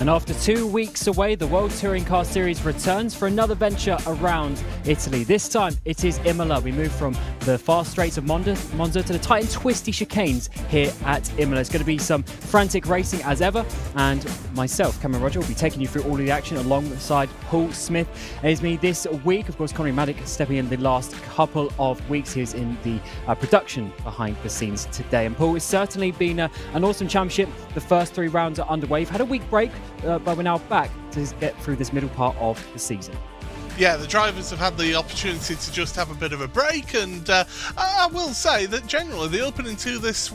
And after 2 weeks away, the World Touring Car Series returns for another venture around Italy. This time, it is Imola. We move from the fast straights of Monza to the tight and twisty chicanes here at Imola. It's going to be some frantic racing as ever, and myself, Cameron Roger, will be taking you through all of the action alongside Paul Smith. It is me this week. Of course, Connery Maddock stepping in the last couple of weeks. He's in the production behind the scenes today. And Paul, it's certainly been an awesome championship. The first 3 rounds are underway. We've had a week break, but we're now back to get through this middle part of the season. Yeah, the drivers have had the opportunity to just have a bit of a break, and I will say that generally the opening to this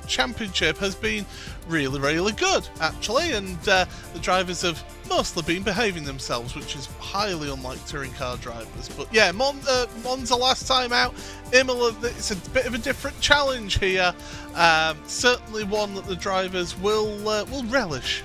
championship has been really, really good, actually, and the drivers have mostly been behaving themselves, which is highly unlike touring car drivers. But yeah, Monza last time out, Imola, it's a bit of a different challenge here, certainly one that the drivers will relish.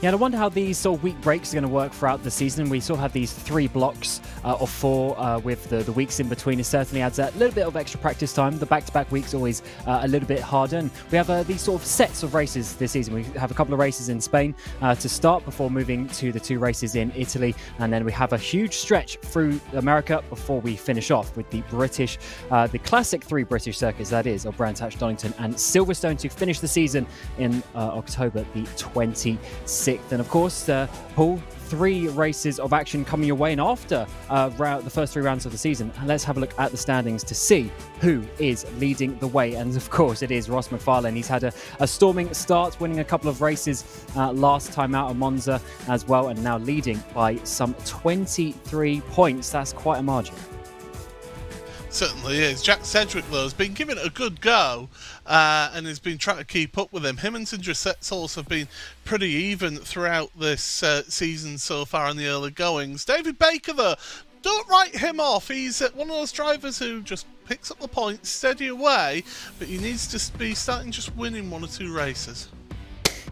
Yeah, and I wonder how these sort of week breaks are going to work throughout the season. We sort of have these 3 blocks of 4 with the weeks in between. It certainly adds a little bit of extra practice time. The back-to-back weeks always a little bit harder. And we have these sort of sets of races this season. We have a couple of races in Spain to start before moving to the 2 races in Italy. And then we have a huge stretch through America before we finish off with the British, the classic 3 British circuits, that is, of Brands Hatch, Donington and Silverstone, to finish the season in October the 26th. And of course, Paul, 3 races of action coming your way, and after the first 3 rounds of the season, and let's have a look at the standings to see who is leading the way. And of course, it is Ross McFarlane. He's had a storming start, winning a couple of races last time out of Monza as well, and now leading by some 23 points. That's quite a margin. Certainly is. Jack Sedgwick, though, has been giving it a good go and has been trying to keep up with him. Him and Sindre Setsols have been pretty even throughout this season so far in the early goings. David Baker, though, don't write him off. He's one of those drivers who just picks up the points, steady away, but he needs to be starting just winning 1 or 2 races.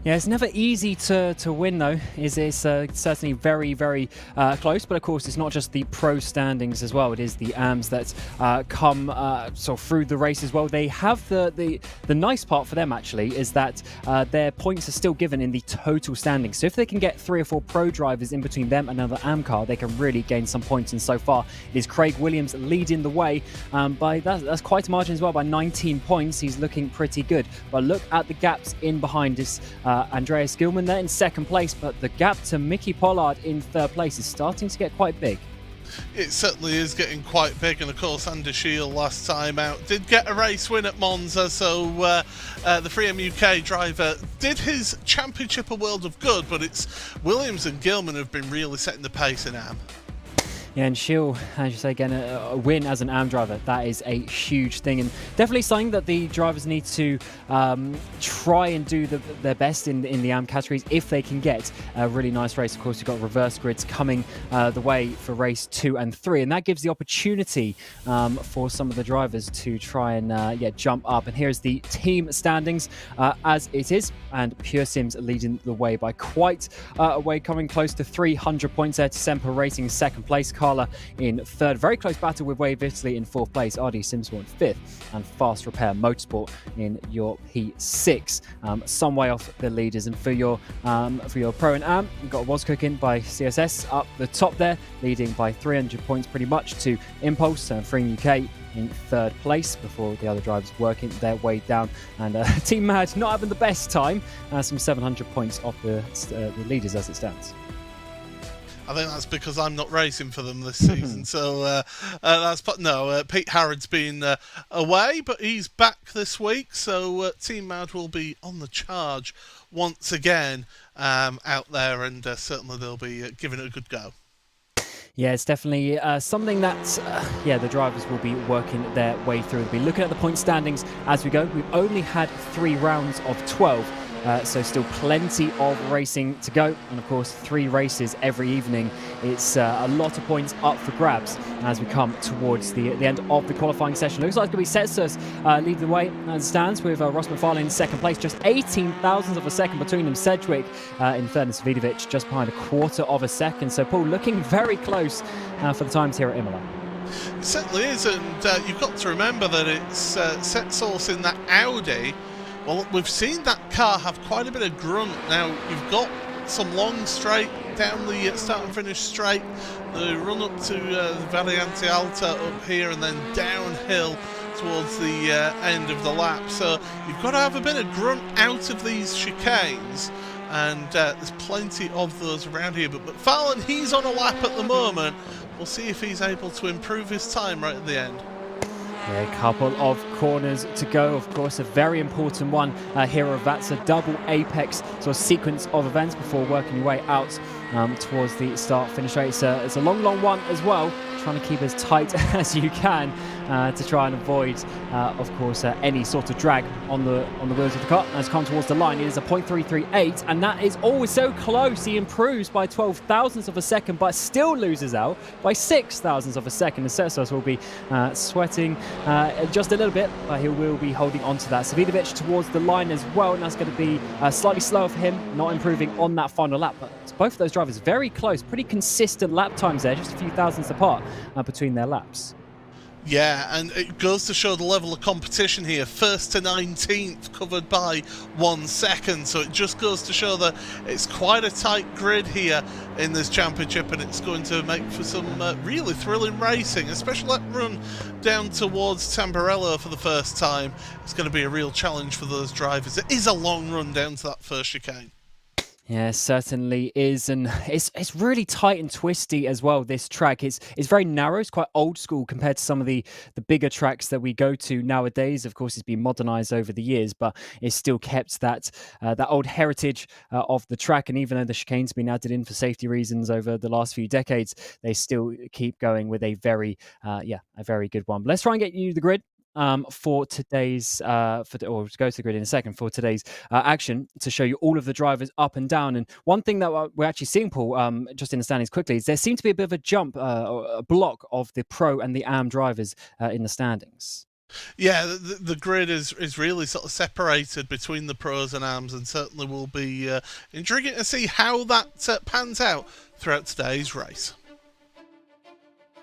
Yeah, it's never easy to win, though. It's certainly very, very close. But of course, it's not just the pro standings as well. It is the AMs that come sort of through the race as well. They have the nice part for them, actually, is that their points are still given in the total standings. So if they can get 3 or 4 pro drivers in between them and another AM car, they can really gain some points. And so far, it is Craig Williams leading the way by that's quite a margin as well, by 19 points. He's looking pretty good. But look at the gaps in behind this. Andreas Gilman there in 2nd place, but the gap to Mickey Pollard in 3rd place is starting to get quite big. It certainly is getting quite big, and of course Andy Shield last time out did get a race win at Monza, so the 3M UK driver did his championship a world of good, but it's Williams and Gilman who've been really setting the pace in AM. Yeah, and Shield, as you say again, a win as an AM driver, that is a huge thing, and definitely something that the drivers need to try and do their best in the AM categories if they can get a really nice race. Of course, you've got reverse grids coming the way for race 2 and 3, and that gives the opportunity for some of the drivers to try and jump up. And here's the team standings as it is, and Pure Sims leading the way by quite a way, coming close to 300 points there to Semper Racing in 2nd place. Carla in 3rd. Very close battle with Wave Italy in 4th place. RD Simsport in 5th. And Fast Repair Motorsport in your P6. Some way off the leaders. And for your Pro and Am, you've got Was Cooking by CSS up the top there, leading by 300 points pretty much to Impulse and Freeing UK in 3rd place before the other drivers working their way down. And Team Mad not having the best time. Some 700 points off the leaders as it stands. I think that's because I'm not racing for them this season. So Pete Harrod's been away, but he's back this week. So Team Mad will be on the charge once again out there, and certainly they'll be giving it a good go. Yeah, it's definitely something that the drivers will be working their way through. They'll be looking at the point standings as we go. We've only had 3 rounds of 12. So still plenty of racing to go, and of course 3 races every evening. It's a lot of points up for grabs as we come towards the end of the qualifying session. Looks like it's going to be Setsus leading the way as it stands, with Ross McFarlane in 2nd place, just 18 thousandths of a second between them. Sedgwick in 3rd, and Svidovic just behind a 1/4 of a second. So Paul looking very close for the times here at Imola. It certainly is, and you've got to remember that it's Setsus in that Audi. Well, we've seen that car have quite a bit of grunt. Now, you've got some long straight down the start and finish straight, the run up to the Variante Alta up here, and then downhill towards the end of the lap. So you've got to have a bit of grunt out of these chicanes, and there's plenty of those around here. But McFarlane, he's on a lap at the moment. We'll see if he's able to improve his time right at the end. Yeah, a couple of corners to go. Of course, a very important one here of that's a double apex sort of sequence of events before working your way out towards the start-finish rate. It's a long one as well, trying to keep as tight as you can to try and avoid, of course, any sort of drag on the wheels of the car. As come towards the line, it is a 0.338, and that is always so close. He improves by 12 thousandths of a second, but still loses out by 6 thousandths of a second. And Sessos will be sweating just a little bit, but he will be holding on to that. Savidovic towards the line as well, and that's going to be slightly slower for him, not improving on that final lap. But both of those drivers very close, pretty consistent lap times there, just a few thousandths apart between their laps. Yeah, and it goes to show the level of competition here. 1st to 19th covered by 1 second. So it just goes to show that it's quite a tight grid here in this championship, and it's going to make for some really thrilling racing, especially that run down towards Tamburello for the first time. It's going to be a real challenge for those drivers. It is a long run down to that first chicane. Yeah, it certainly is, and it's really tight and twisty as well. This track it's very narrow. It's quite old school compared to some of the bigger tracks that we go to nowadays. Of course, it's been modernized over the years, but it's still kept that old heritage of the track. And even though the chicane's been added in for safety reasons over the last few decades, they still keep going with a very good one. But let's try and get you the grid. For today's, or to go to the grid in a second, for today's action, to show you all of the drivers up and down. And one thing that we're actually seeing, Paul, just in the standings quickly, is there seems to be a bit of a jump, a block of the Pro and the AM drivers in the standings. Yeah, the grid is really sort of separated between the Pros and AMs, and certainly will be intriguing to see how that pans out throughout today's race.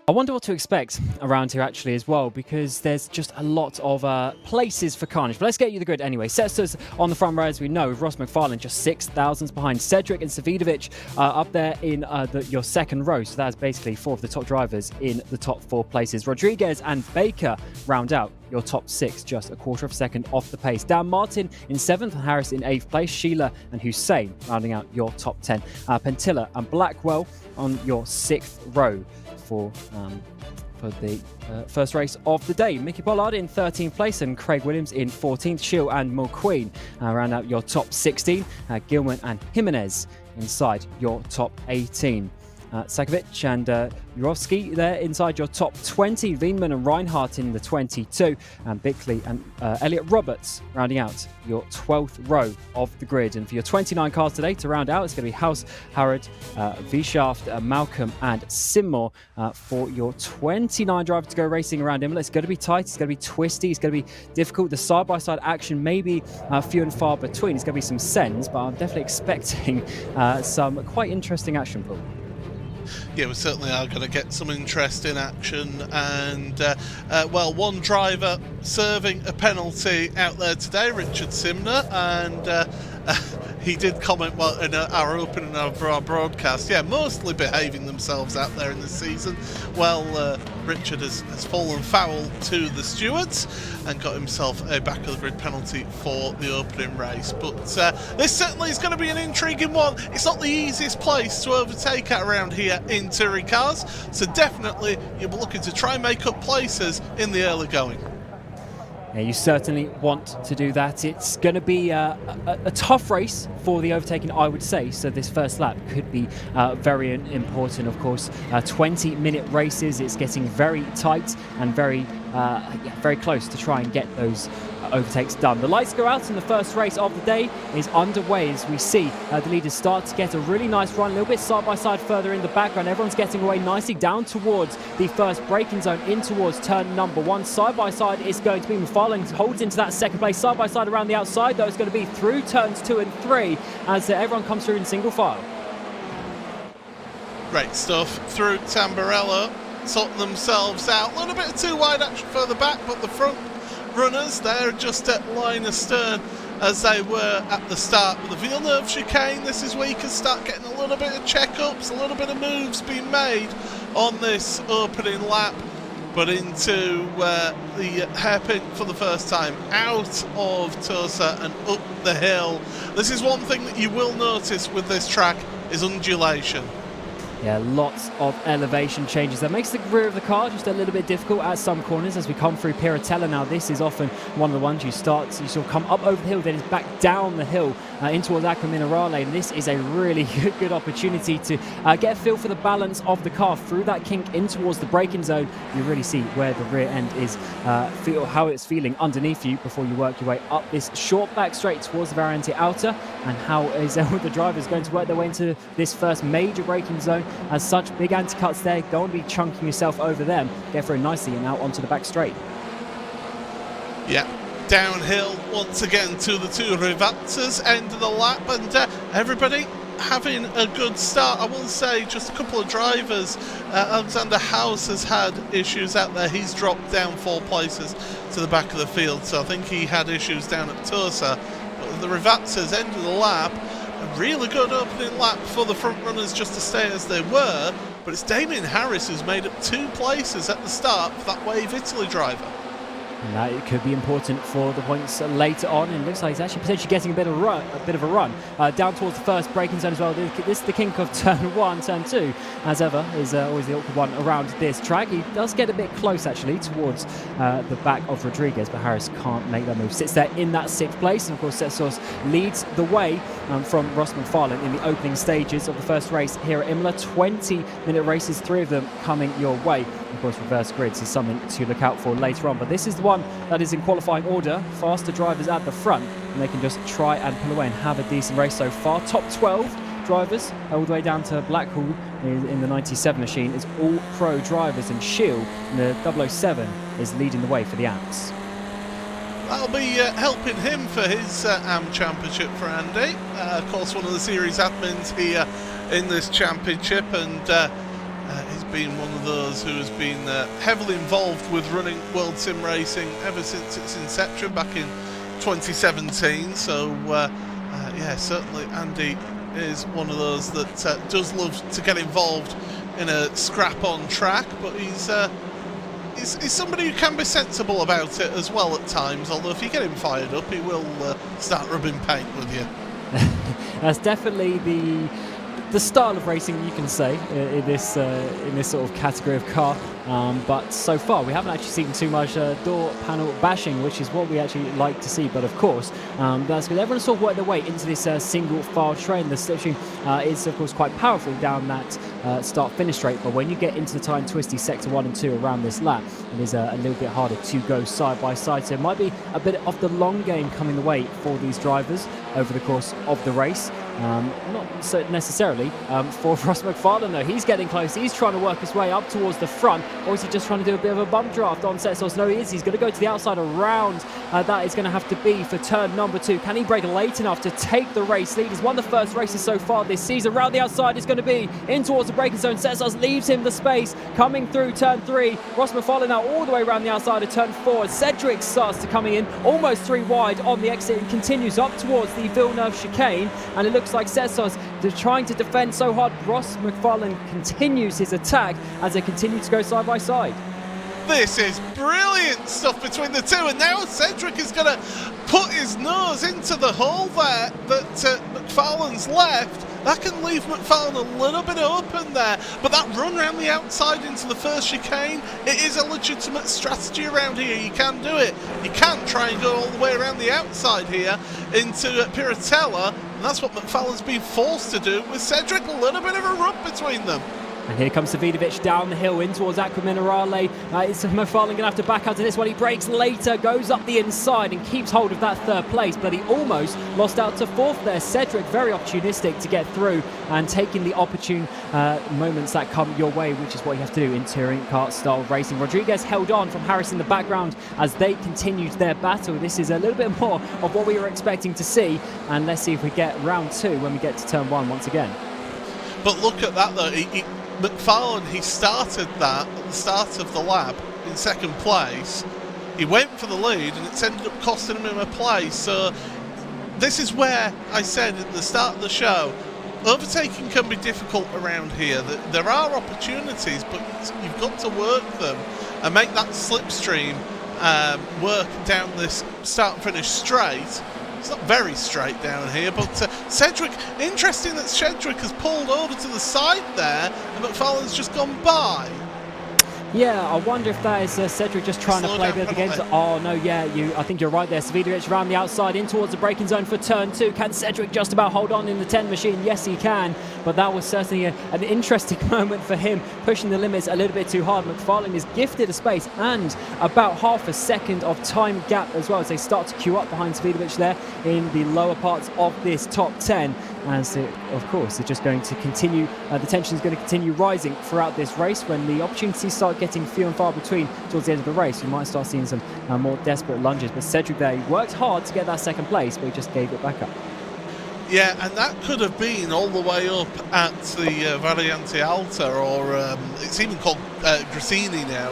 I wonder what to expect around here actually as well, because there's just a lot of places for carnage. But let's get you the grid anyway. Sestos on the front row, as we know, with Ross McFarlane just 6 thousandths behind. Cedric and Savidovic up there in your second row. So that's basically 4 of the top drivers in the top 4 places. Rodriguez and Baker round out your top 6, just a quarter of a second off the pace. Dan Martin in 7th and Harris in 8th place. Sheila and Hussein rounding out your top 10. Pentilla and Blackwell on your 6th row for the first race of the day. Mickey Pollard in 13th place and Craig Williams in 14th. Shill and Mulqueen round out your top 16. Gilman and Jimenez inside your top 18. Sakovic and Jurovsky there inside your top 20. Wienman and Reinhardt in the 22. And Bickley and Elliot Roberts rounding out your 12th row of the grid. And for your 29 cars today to round out, it's going to be House, Harrod, V-Shaft, Malcolm and Simmore for your 29 drivers to go racing around Imola. It's going to be tight, it's going to be twisty, it's going to be difficult. The side-by-side action may be few and far between. It's going to be some sends, but I'm definitely expecting some quite interesting action, Paul. Yeah, we certainly are going to get some interesting action, and well, one driver serving a penalty out there today, Richard Simner, and he did comment in our opening of our broadcast, yeah, mostly behaving themselves out there in this season. Well, Richard has fallen foul to the stewards and got himself a back of the grid penalty for the opening race. But this certainly is going to be an intriguing one. It's not the easiest place to overtake at around here in touring cars, so definitely you'll be looking to try and make up places in the early going. Yeah, you certainly want to do that. It's going to be a tough race for the overtaking, I would say. So this first lap could be very important, of course. 20-minute races. It's getting very tight and very close to try and get those overtakes done. The lights go out and the first race of the day is underway as we see the leaders start to get a really nice run, a little bit side by side further in the background. Everyone's getting away nicely down towards the first braking zone, in towards turn number 1. Side by side is going to be McFarlane, holds into that second place. Side by side around the outside though, it's going to be through turns 2 and 3 as everyone comes through in single file. Great stuff through Tamburello, sorting themselves out. A little bit too wide action further back, but the front runners, they're just at line astern as they were at the start of the Villeneuve chicane. This is where you can start getting a little bit of checkups, a little bit of moves being made on this opening lap. But into the hairpin for the first time, out of Tosa and up the hill. This is one thing that you will notice with this track, is undulation. Yeah, lots of elevation changes. That makes the rear of the car just a little bit difficult at some corners as we come through Piratella. Now, this is often one of the ones you sort of come up over the hill, then it's back down the hill in towards Acqua Minerale. And this is a really good opportunity to get a feel for the balance of the car through that kink in towards the braking zone. You really see where the rear end is, feel how it's feeling underneath you before you work your way up this short back straight towards the Variante Outer. And how is the drivers going to work their way into this first major braking zone? As such, big anti-cuts there, don't be chunking yourself over them, get through nicely and out onto the back straight. Yeah, downhill once again to the two Rivazzas, end of the lap, and everybody having a good start. I will say just a couple of drivers, Alexander House has had issues out there. He's dropped down 4 places to the back of the field, so I think he had issues down at Tosa. But the Rivazzas, end of the lap, a really good opening lap for the front runners just to stay as they were, but it's Damien Harris who's made up 2 places at the start for that Wave Italy driver. And that it could be important for the points later on, and it looks like he's actually potentially getting a bit of a run down towards the first braking zone as well. This is the kink of turn 1, turn 2, as ever, is always the awkward one around this track. He does get a bit close actually towards the back of Rodriguez, but Harris can't make that move. Sits there in that 6th place, and of course Setsos leads the way from Ross McFarlane in the opening stages of the first race here at Imola. 20-minute races, 3 of them coming your way. Of course, reverse grids is something to look out for later on, but this is the one that is in qualifying order. Faster drivers at the front, and they can just try and pull away and have a decent race so far. Top 12 drivers all the way down to Blackhall in the 97 machine is all pro drivers, and Shield in the 007 is leading the way for the Amps. That'll be helping him for his AM Championship for Andy. Of course, one of the series admins here in this championship, and he's been one of those who has been heavily involved with running World Sim Racing ever since its inception back in 2017. So, yeah, certainly Andy is one of those that does love to get involved in a scrap-on track, but he's somebody who can be sensible about it as well at times, although if you get him fired up, he will start rubbing paint with you. That's definitely the style of racing, you can say, in this sort of category of car. But so far, we haven't actually seen too much door panel bashing, which is what we actually like to see. But of course, that's because everyone's sort of worked their way into this single file train. The slipstream is, of course, quite powerful down that start-finish straight. But when you get into the tight and twisty sector 1 and 2 around this lap, it is a little bit harder to go side by side. So it might be a bit of the long game coming the way for these drivers over the course of the race. Not so necessarily for Ross McFarlane though. He's getting close. He's trying to work his way up towards the front, or is he just trying to do a bit of a bump draft on Setsos? No, he is. He's going to go to the outside around. That is going to have to be for turn number 2. Can he brake late enough to take the race lead? He's won the first races so far this season. Around the outside is going to be in towards the braking zone. Setsos leaves him the space. Coming through turn 3. Ross McFarlane now all the way around the outside of turn 4. Cedric starts to coming in almost 3 wide on the exit and continues up towards the Villeneuve chicane. And it looks like Setsos is trying to defend so hard. Ross McFarlane continues his attack as they continue to go side by side. This is brilliant stuff between the two, and now Cedric is going to put his nose into the hole there that McFarlane's left. That can leave McFarlane a little bit open there, but that run around the outside into the first chicane, it is a legitimate strategy around here. You can do it. You can try and go all the way around the outside here into Piratella, and that's what McFarlane's been forced to do with Cedric. A little bit of a rub between them. And here comes Davidovic down the hill in towards Acqua Minerale. It's McFarlane going to have to back out of this one. He brakes later, goes up the inside and keeps hold of that 3rd place, but he almost lost out to 4th there. Cedric very opportunistic to get through and taking the opportune moments that come your way, which is what you have to do in touring car style racing. Rodriguez held on from Harris in the background as they continued their battle. This is a little bit more of what we were expecting to see, and let's see if we get round 2 when we get to turn 1 once again. But look at that though. McFarlane, he started that at the start of the lap in 2nd place. He went for the lead and it's ended up costing him a place. So this is where I said at the start of the show, overtaking can be difficult around here. There are opportunities, but you've got to work them and make that slipstream work down this start and finish straight. It's not very straight down here, but Sedgwick, interesting that Sedgwick has pulled over to the side there and McFarlane's just gone by. Yeah, I wonder if that is Cedric just trying to play a bit of the game. Oh, no, yeah, I think you're right there. Savidovic around the outside in towards the braking zone for turn 2. Can Cedric just about hold on in the 10 machine? Yes, he can. But that was certainly an interesting moment for him, pushing the limits a little bit too hard. McFarlane is gifted a space and about half a second of time gap as well as they start to queue up behind Savidovic there in the lower parts of this top 10. As of course, it's just going to continue, the tension is going to continue rising throughout this race. When the opportunities start getting few and far between towards the end of the race, you might start seeing some more desperate lunges. But Cedric there, he worked hard to get that second place, but he just gave it back up. Yeah, and that could have been all the way up at the Variante Alta, or it's even called Grassini now,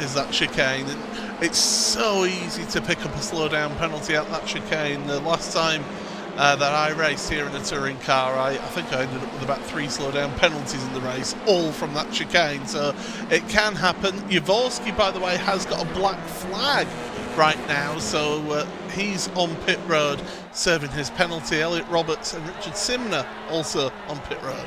is that chicane. And it's so easy to pick up a slowdown penalty at that chicane. The last time that I raced here in a touring car, I think I ended up with about 3 slowdown penalties in the race, all from that chicane, so it can happen. Jaworski, by the way, has got a black flag right now, so he's on pit road serving his penalty. Elliot Roberts and Richard Simner also on pit road.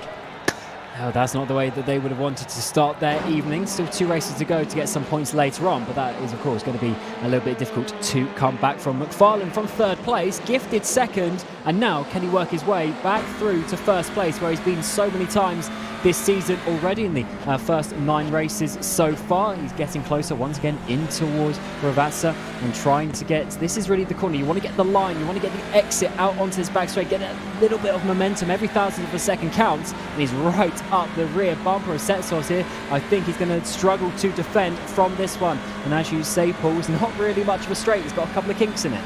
Oh, that's not the way that they would have wanted to start their evening. Still 2 races to go to get some points later on, but that is, of course, going to be a little bit difficult to come back from. McFarlane from 3rd place, gifted 2nd, and now can he work his way back through to 1st place, where he's been so many times this season already in the first 9 races so far. He's getting closer once again in towards Ravazza and trying to get, this is really the corner, you want to get the line, you want to get the exit out onto his back straight, get a little bit of momentum. Every thousandth of a second counts, and he's right up the rear bumper of Setsos here. I think he's going to struggle to defend from this one, and as you say, Paul, it's not really much of a straight, he's got a couple of kinks in it.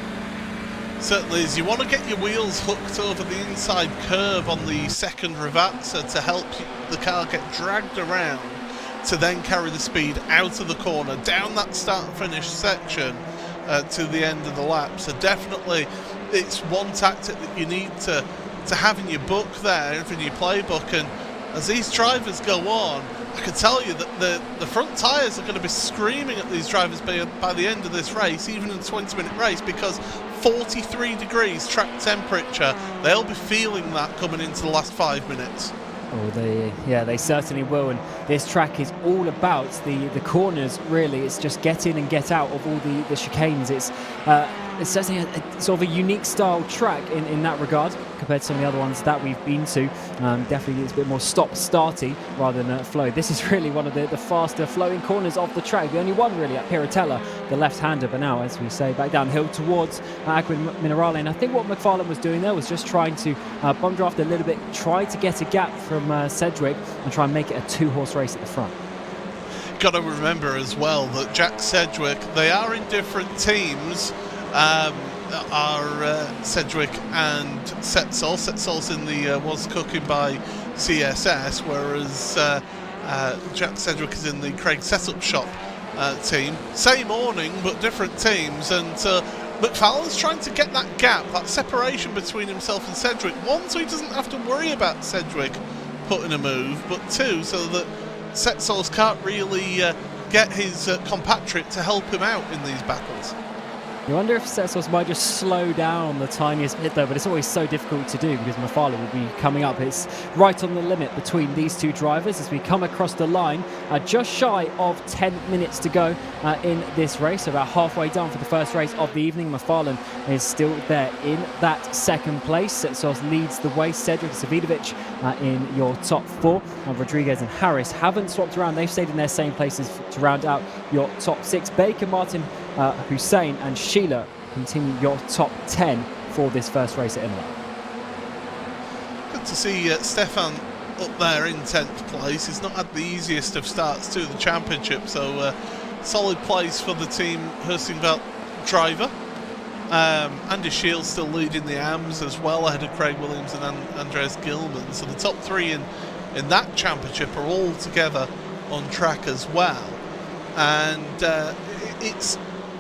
Certainly is. You want to get your wheels hooked over the inside curb on the second Ravazza to help the car get dragged around, to then carry the speed out of the corner, down that start and finish section to the end of the lap. So definitely it's one tactic that you need to have in your book there, in your playbook. And as these drivers go on, I can tell you that the front tyres are going to be screaming at these drivers by the end of this race, even in a 20-minute race, because 43 degrees track temperature, they'll be feeling that coming into the last 5 minutes. Oh, they certainly will, and this track is all about the corners, really. It's just get in and get out of all the chicanes. It's certainly a sort of a unique style track in that regard compared to some of the other ones that we've been to. Definitely it's a bit more stop-starty rather than flow. This is really one of the faster flowing corners of the track. The only one really at Piratella, the left-hander, but now, as we say, back downhill towards Agua Minerale. And I think what McFarlane was doing there was just trying to bum draft a little bit, try to get a gap from Sedgwick and try and make it a 2-horse race at the front. Got to remember as well that Jack Sedgwick, they are in different teams. Are Sedgwick and Setsos. Setsos in the was cooking by CSS, whereas Jack Sedgwick is in the Craig Setup Shop team. Same awning, but different teams. And McFarlane's trying to get that gap, that separation between himself and Sedgwick. 1, so he doesn't have to worry about Sedgwick putting a move, but 2, so that Setsos can't really get his compatriot to help him out in these battles. You wonder if Setsos might just slow down the tiniest bit though, but it's always so difficult to do because Mafala will be coming up. It's right on the limit between these two drivers as we come across the line. Just shy of 10 minutes to go in this race, about halfway done for the first race of the evening. Mafalin is still there in that second place. Setsos leads the way. Cedric Savidovic in your top 4. Rodriguez and Harris haven't swapped around. They've stayed in their same places to round out your top 6. Baker, Martin, Hussein and Sheila continue your top 10 for this first race at Imola. Good to see Stefan up there in 10th place. He's not had the easiest of starts to the championship, so solid place for the team Hurstenveld driver. Andy Shields still leading the AMS as well, ahead of Craig Williams and Andres Gilman. So the top 3 in that championship are all together on track as well. And it's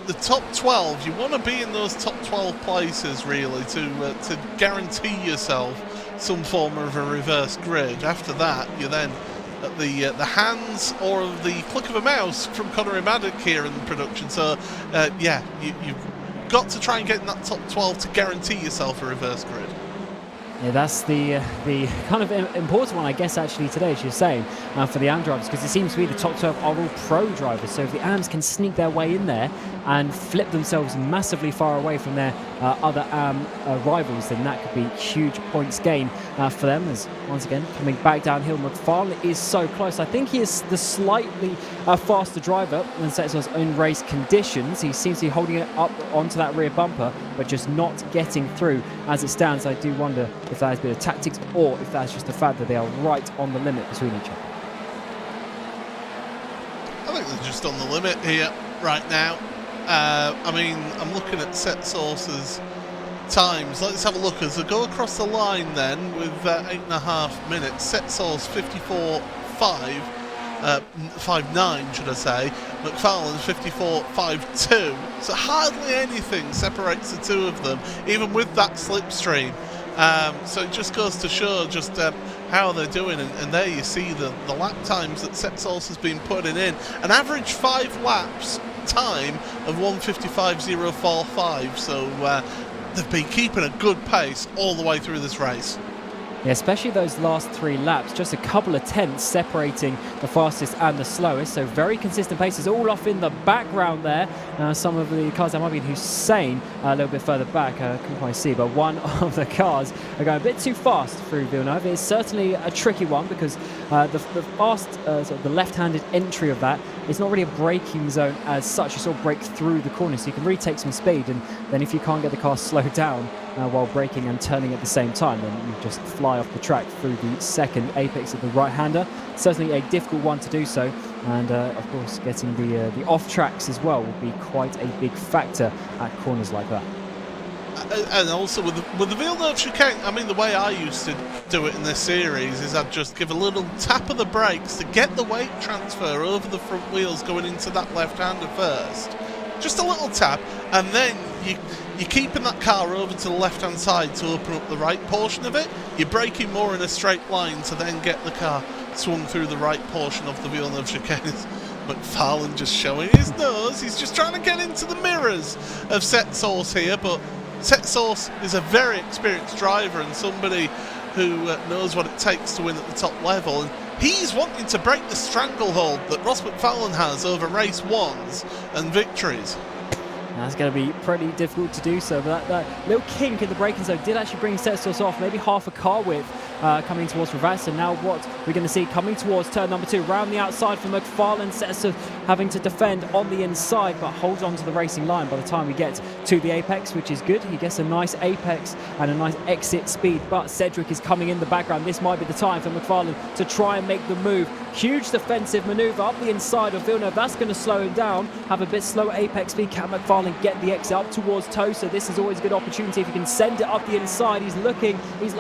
the top 12, you want to be in those top 12 places really to guarantee yourself some form of a reverse grid. After that, you're then at the hands or the click of a mouse from Conor Maddock here in the production. So yeah, you've got to try and get in that top 12 to guarantee yourself a reverse grid. Yeah, that's the kind of important one, I guess, actually today, as you're saying, for the AM drivers, because it seems to be the top 12 are all pro drivers. So if the AMs can sneak their way in there and flip themselves massively far away from their other AM rivals, then that could be huge points gain for them. As once again, coming back downhill, McFarlane is so close. I think he is the slightly faster driver than Setsor's own race conditions. He seems to be holding it up onto that rear bumper, but just not getting through as it stands. I do wonder if that has been a tactics or if that's just the fact that they are right on the limit between each other. I think they're just on the limit here right now. I mean, I'm looking at Setsor's times. Let's have a look as they go across the line then with 8.5 minutes. Setsor's 54.5. 5.9 should I say. McFarlane's 54.52. So hardly anything separates the two of them, even with that slipstream. So it just goes to show just how they're doing, and there you see the lap times that Setsos has been putting in. An average 5 laps time of 1:55.045. So they've been keeping a good pace all the way through this race. Yeah, especially those last 3 laps, just a couple of tenths separating the fastest and the slowest. So very consistent paces, all off in the background there. Some of the cars, that might be Hussein a little bit further back, couldn't quite see, but one of the cars are going a bit too fast through Villeneuve. It's certainly a tricky one because the fast, sort of the left-handed entry of that is not really a braking zone as such. You sort of brake through the corner, so you can really take some speed, and then if you can't get the car slowed down while braking and turning at the same time, then you just fly off the track through the second apex of the right-hander. Certainly a difficult one to do so, and of course getting the off tracks as well will be quite a big factor at corners like that. And also with the Villeneuve chicane, I mean, the way I used to do it in this series is I'd just give a little tap of the brakes to get the weight transfer over the front wheels going into that left-hander first. Just a little tap, and then you're keeping that car over to the left-hand side to open up the right portion of it. You're braking more in a straight line to then get the car swung through the right portion of the Villeneuve chicane. McFarlane just showing his nose. He's just trying to get into the mirrors of Setsos here, but Setsos is a very experienced driver and somebody who knows what it takes to win at the top level. And he's wanting to break the stranglehold that Ross McFarlane has over race ones and victories. That's going to be pretty difficult to do so, but that little kink in the braking zone did actually bring Setsos off, maybe half a car width coming towards Ravassa. Now what we're going to see coming towards turn number 2, round the outside for McFarlane. Setsos having to defend on the inside, but hold on to the racing line by the time we get to the apex, which is good. He gets a nice apex and a nice exit speed, but Cedric is coming in the background. This might be the time for McFarlane to try and make the move. Huge defensive manoeuvre up the inside of Villeneuve. That's going to slow him down, have a bit slower apex speed. Can McFarlane get the exit up towards Tosa? This is always a good opportunity if he can send it up the inside. He's looking, he's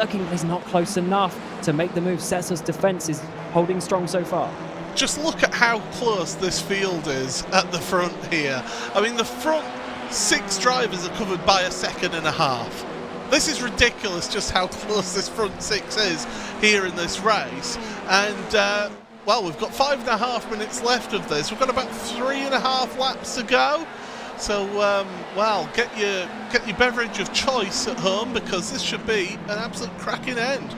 not close enough to make the move. Setsor's defense is holding strong so far. Just look at how close this field is at the front here. I mean, the front 6 drivers are covered by a second and a half. This is ridiculous just how close this front 6 is here in this race. And well, we've got 5.5 minutes left of this. We've got about 3.5 laps to go. So, well, get your beverage of choice at home, because this should be an absolute cracking end.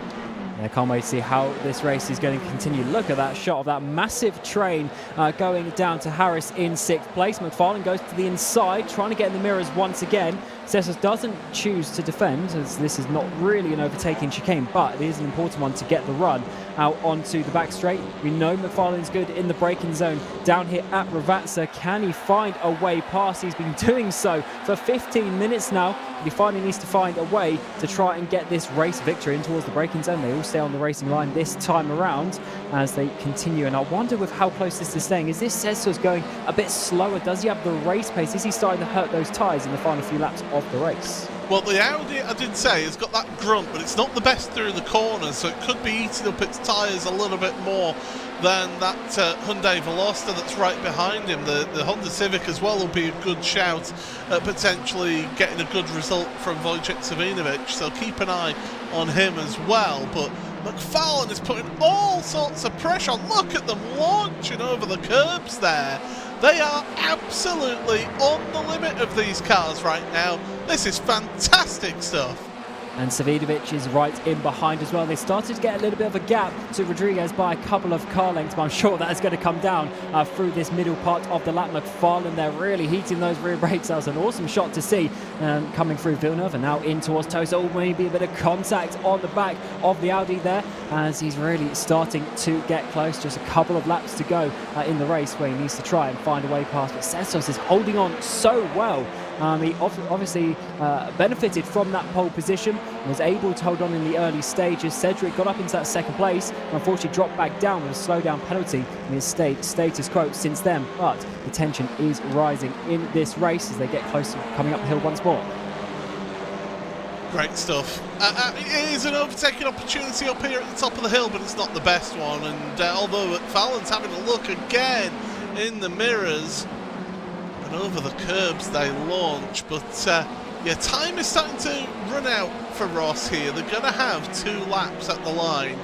I can't wait to see how this race is going to continue. Look at that shot of that massive train going down to Harris in 6th place. McFarlane goes to the inside, trying to get in the mirrors once again. Setsos doesn't choose to defend, as this is not really an overtaking chicane, but it is an important one to get the run out onto the back straight. We know McFarlane's good in the braking zone down here at Ravassa. Can he find a way past? He's been doing so for 15 minutes now. He finally needs to find a way to try and get this race victory in towards the braking zone. They all stay on the racing line this time around. as they continue. And I wonder with how close this is staying, is this Cesar's going a bit slower? Does he have the race pace? Is he starting to hurt those tyres in the final few laps of the race? Well, the Audi, I did say, has got that grunt, but it's not the best through the corners, so it could be eating up its tyres a little bit more than that Hyundai Veloster that's right behind him. The Honda Civic as well will be a good shout at potentially getting a good result from Wojciech Savinovic, so keep an eye on him as well. But McFarlane is putting all sorts of pressure on. Look at them launching over the curbs there. They are absolutely on the limit of these cars right now. This is fantastic stuff. And Savinovic is right in behind as well. They started to get a little bit of a gap to Rodriguez by a couple of car lengths, but I'm sure that is going to come down through this middle part of the lap. McFarlane, they're really heating those rear brakes. That was an awesome shot to see coming through Villeneuve and now in towards Tosa. Oh, maybe a bit of contact on the back of the Audi there as he's really starting to get close. Just a couple of laps to go in the race where he needs to try and find a way past. But Cesar is holding on so well. He obviously benefited from that pole position, was able to hold on in the early stages. Cedric got up into that second place and unfortunately dropped back down with a slowdown penalty, and has stayed status quo since then. But the tension is rising in this race as they get close to coming up the hill once more. Great stuff. It is an overtaking opportunity up here at the top of the hill, but it's not the best one. And although McFarlane's having a look again in the mirrors, and over the curbs they launch, but yeah, time is starting to run out for Ross here. They're going to have 2 laps at the line.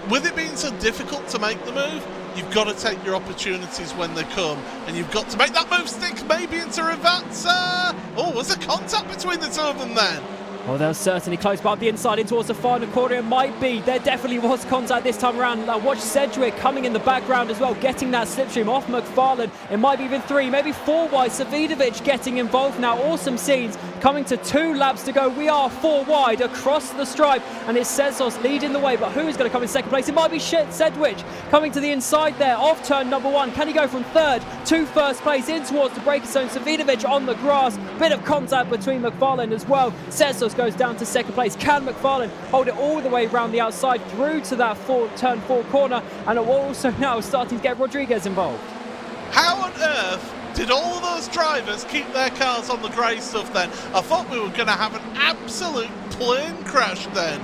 With it being so difficult to make the move, you've got to take your opportunities when they come, and you've got to make that move stick maybe into Ravazza. Oh, was there contact between the two of them then? Well, they're certainly close, but up the inside in towards the final corner, it might be. There definitely was contact this time around. Watch Sedgwick coming in the background as well, getting that slipstream off McFarlane. It might be even 3, maybe 4 wide. Savinovic getting involved now. Awesome scenes coming to 2 laps to go. We are 4 wide across the stripe, and it's Cesar leading the way. But who is going to come in second place? It might be Sedgwick coming to the inside there, off turn number 1. Can he go from 3rd to 1st place in towards the braking zone? Savinovic on the grass. Bit of contact between McFarlane as well. Cesar goes down to second place. Can McFarlane hold it all the way around the outside through to that turn 4 corner? And also now starting to get Rodriguez involved. How on earth did all of those drivers keep their cars on the grey stuff then? I thought we were going to have an absolute plane crash then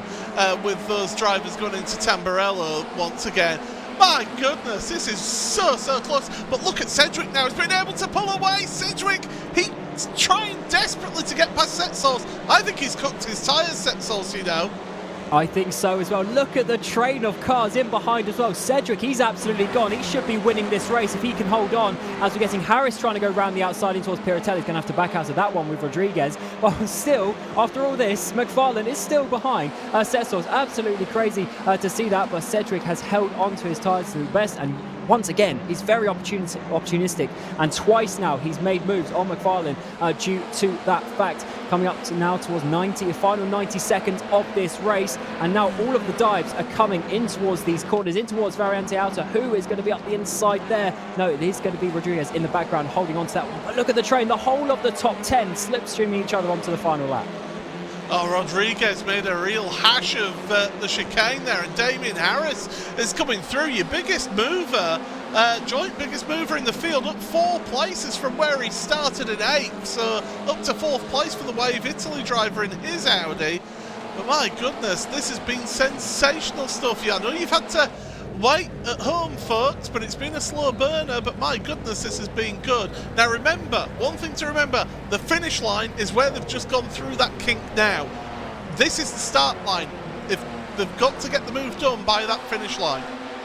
with those drivers going into Tamburello once again. My goodness, this is so close. But look at Cedric now. He's been able to pull away. Cedric, he's trying desperately to get past Setsos. I think he's cooked his tyres, Setsos, you know. I think so as well. Look at the train of cars in behind as well. Cedric, he's absolutely gone. He should be winning this race if he can hold on. As we're getting Harris trying to go round the outside in towards Piratelli. He's going to have to back out of that one with Rodriguez. But still, after all this, McFarlane is still behind. Setsos, absolutely crazy to see that. But Cedric has held on to his tyres to the best, and once again, he's very opportunistic, and twice now he's made moves on McFarlane due to that fact. Coming up to now towards final 90 seconds of this race, and now all of the dives are coming in towards these corners, in towards Variante Alta. Who is going to be up the inside there? No, it is going to be Rodriguez in the background holding on to that one. But look at the train, the whole of the top 10 slipstreaming each other onto the final lap. Oh, Rodriguez made a real hash of the chicane there, and Damien Harris is coming through. Your biggest mover, joint biggest mover in the field, up 4 places from where he started in 8th, so up to 4th place for the Wave Italy driver in his Audi. But my goodness, this has been sensational stuff. Yeah, I know you've had to wait at home, folks, but it's been a slow burner, but my goodness, this has been good. Now remember, one thing to remember, the finish line is where they've just gone through that kink now. This is the start line. If they've got to get the move done by that finish line.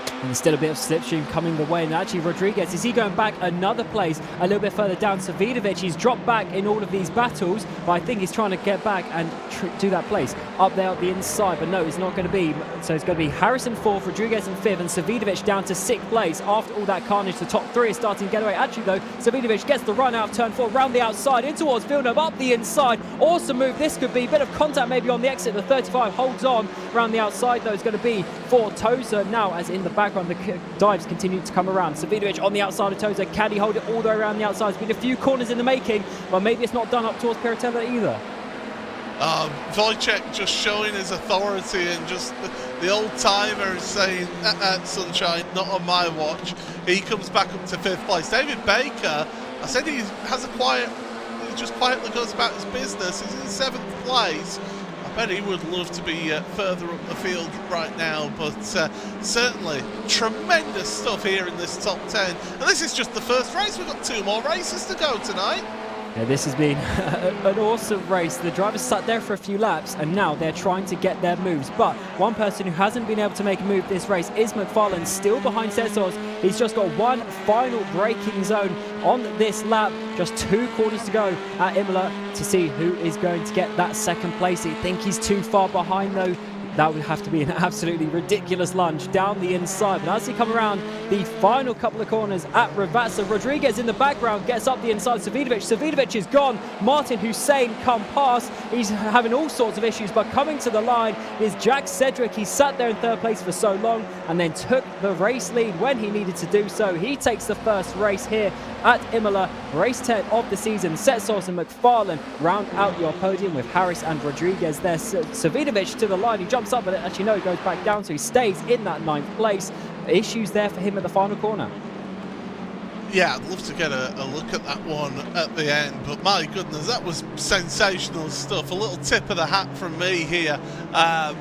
And there's still a bit of slipstream coming the way. And actually, Rodriguez, is he going back another place a little bit further down? Savinovic, he's dropped back in all of these battles, but I think he's trying to get back and do that place up there at the inside. But no, it's not going to be. So it's going to be Harrison 4th, Rodriguez in 5th, and Savinovic down to 6th place. After all that carnage, the top 3 is starting to get away. Actually, though, Savinovic gets the run out of turn 4, round the outside, in towards Villeneuve, up the inside. Awesome move this could be. Bit of contact maybe on the exit. The 35 holds on. Round the outside, though, is going to be for Tosa now, as in the background the dives continue to come around. Savinovic on the outside of Tosa. Can he hold it all the way around the outside? It's been a few corners in the making, but maybe it's not done up towards Piratelli either. Wojciech just showing his authority and just the old timer is saying, sunshine, not on my watch. He comes back up to 5th place. David Baker, I said he has a he just quietly goes about his business. He's in 7th place. I bet he would love to be further up the field right now, but certainly tremendous stuff here in this top 10. And this is just the first race. We've got 2 more races to go tonight. Yeah, this has been an awesome race. The drivers sat there for a few laps and now they're trying to get their moves. But one person who hasn't been able to make a move this race is McFarlane, still behind Setsos. He's just got one final braking zone on this lap. Just 2 corners to go at Imola to see who is going to get that 2nd place. I think he's too far behind though. That would have to be an absolutely ridiculous lunge down the inside. But as he come around the final couple of corners at Ravazza, Rodriguez in the background gets up the inside. Savidovic is gone. Martin Hussein come past. He's having all sorts of issues, but coming to the line is Jack Sedgwick. He sat there in 3rd place for so long and then took the race lead when he needed to do so. He takes the first race here at Imola, race 10 of the season. Setsos and McFarlane round out your podium with Harris and Rodriguez there. Savidovic to the line. He jumps up, but actually no, it goes back down, so he stays in that 9th place. Issues there for him at the final corner. Yeah, I'd love to get a look at that one at the end, but my goodness, that was sensational stuff. A little tip of the hat from me here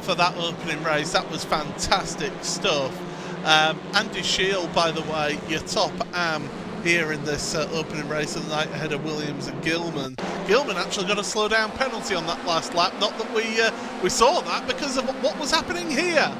for that opening race. That was fantastic stuff. Andy Shield, by the way, your top am here in this opening race of the night ahead of Williams and Gilman. Gilman actually got a slow down penalty on that last lap. Not that we saw that because of what was happening here.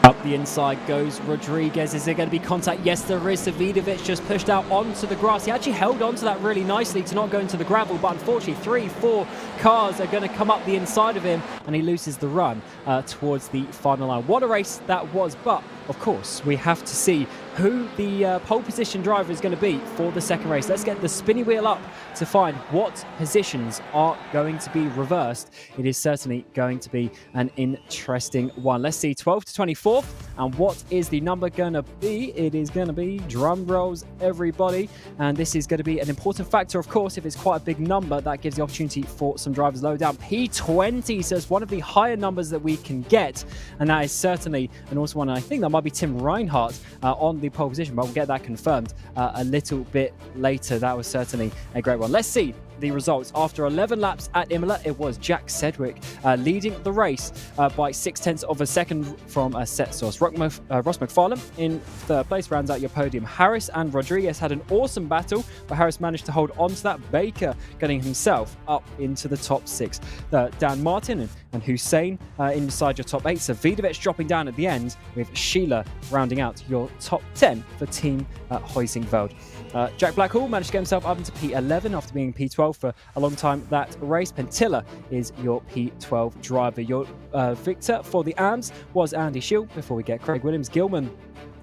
Up the inside goes Rodriguez. Is there going to be contact? Yes, there is. Savidovic just pushed out onto the grass. He actually held onto that really nicely to not go into the gravel, but unfortunately 3-4 cars are going to come up the inside of him and he loses the run towards the final line. What a race that was, but of course we have to see who the pole position driver is going to be for the 2nd race. Let's get the spinny wheel up to find what positions are going to be reversed. It is certainly going to be an interesting one. Let's see, 12 to 24, and what is the number going to be? It is going to be, drum rolls everybody, and this is going to be an important factor, of course. If it's quite a big number, that gives the opportunity for some drivers low down. P20, so it's one of the higher numbers that we can get, and that is certainly an awesome one. And I think that might be Tim Reinhardt on the pole position, but we'll get that confirmed a little bit later. That was certainly a great one. Let's see the results. After 11 laps at Imola, it was Jack Sedgwick leading the race by 0.6 of a second from Setsos. Ross McFarlane in 3rd place rounds out your podium. Harris and Rodriguez had an awesome battle, but Harris managed to hold on to that. Baker getting himself up into the top 6. Dan Martin and Hussein inside your top 8. Savidovic dropping down at the end, with Sheila rounding out your top 10 for Team Huizingveld. Jack Blackhall managed to get himself up into P11 after being P12 for a long time that race. Pentilla is your P12 driver. Your victor for the AMS was Andy Shield, before we get Craig Williams, Gilman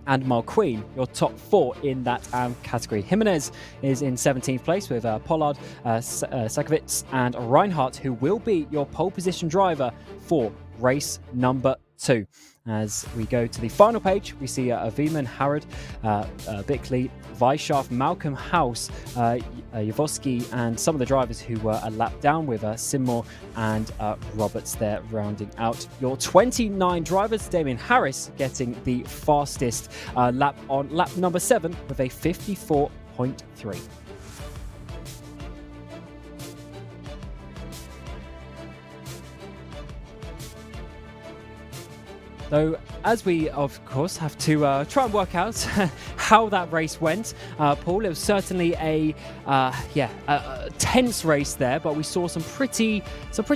and Mulqueen, your top 4 in that AM category. Jimenez is in 17th place with Pollard, Sakovic and Reinhardt, who will be your pole position driver for race number 2. As we go to the final page, we see Veman, Harrod, Bickley, Weishaft, Malcolm House, Yavoski, and some of the drivers who were a lap down, with Sinmore and Roberts there rounding out your 29 drivers. Damien Harris getting the fastest lap on lap number 7 with a 54.3. So, as we, of course, have to try and work out how that race went, Paul, it was certainly a tense race there, but we saw some pretty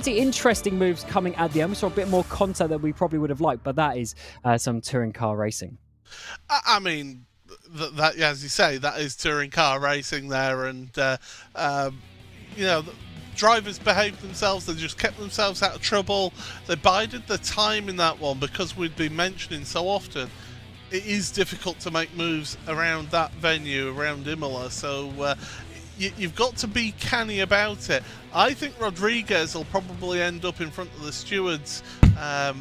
interesting moves coming at the end. We saw a bit more contact than we probably would have liked, but that is some touring car racing. I mean, that as you say, that is touring car racing there, and drivers behaved themselves. They just kept themselves out of trouble. They bided their time in that one, because we'd been mentioning so often it is difficult to make moves around that venue, around Imola. So you've got to be canny about it. I think Rodriguez will probably end up in front of the stewards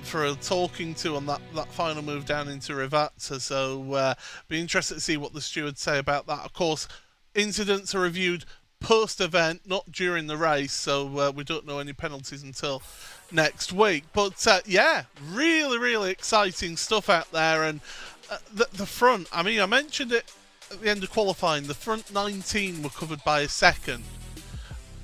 for a talking to on that final move down into Ravazza. So be interested to see what the stewards say about that. Of course, incidents are reviewed post-event, not during the race, so we don't know any penalties until next week. But yeah, really, really exciting stuff out there. And the front, I mean, I mentioned it at the end of qualifying, the front 19 were covered by a second.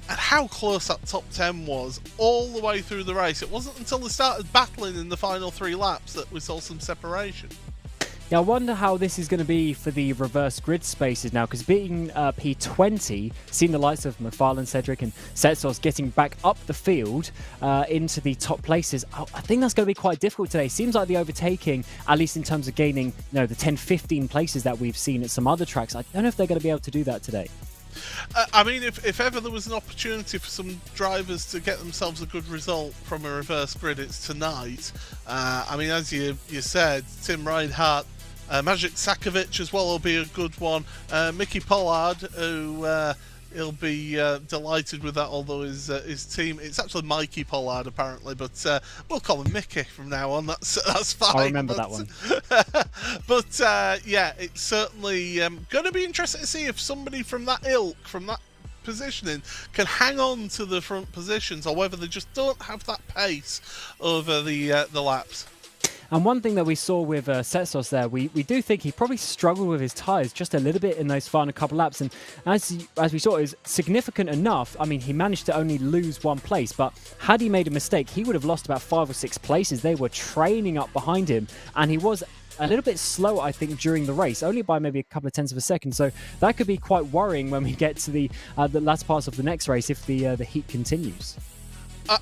And how close that top 10 was all the way through the race. It wasn't until they started battling in the final 3 laps that we saw some separation. Yeah, I wonder how this is going to be for the reverse grid spaces now, because being P20, seeing the likes of McFarlane, Cedric and Setsos getting back up the field into the top places, I think that's going to be quite difficult today. Seems like the overtaking, at least in terms of gaining the 10-15 places that we've seen at some other tracks, I don't know if they're going to be able to do that today. I mean, if ever there was an opportunity for some drivers to get themselves a good result from a reverse grid, it's tonight. I mean, as you said, Tim Reinhardt, Magic Sakovic as well will be a good one. Mickey Pollard, who he'll be delighted with that, although his team, it's actually Mikey Pollard apparently, but we'll call him Mickey from now on. That's fine. I remember that one. But yeah, it's certainly going to be interesting to see if somebody from that ilk, from that positioning, can hang on to the front positions, or whether they just don't have that pace over the laps. And one thing that we saw with Setsos there, we do think he probably struggled with his tyres just a little bit in those final couple laps. And as we saw, it was significant enough. I mean, he managed to only lose 1 place, but had he made a mistake, he would have lost about 5 or 6 places. They were training up behind him, and he was a little bit slow, I think, during the race, only by maybe a couple of tenths of a second. So that could be quite worrying when we get to the last parts of the next race if the heat continues.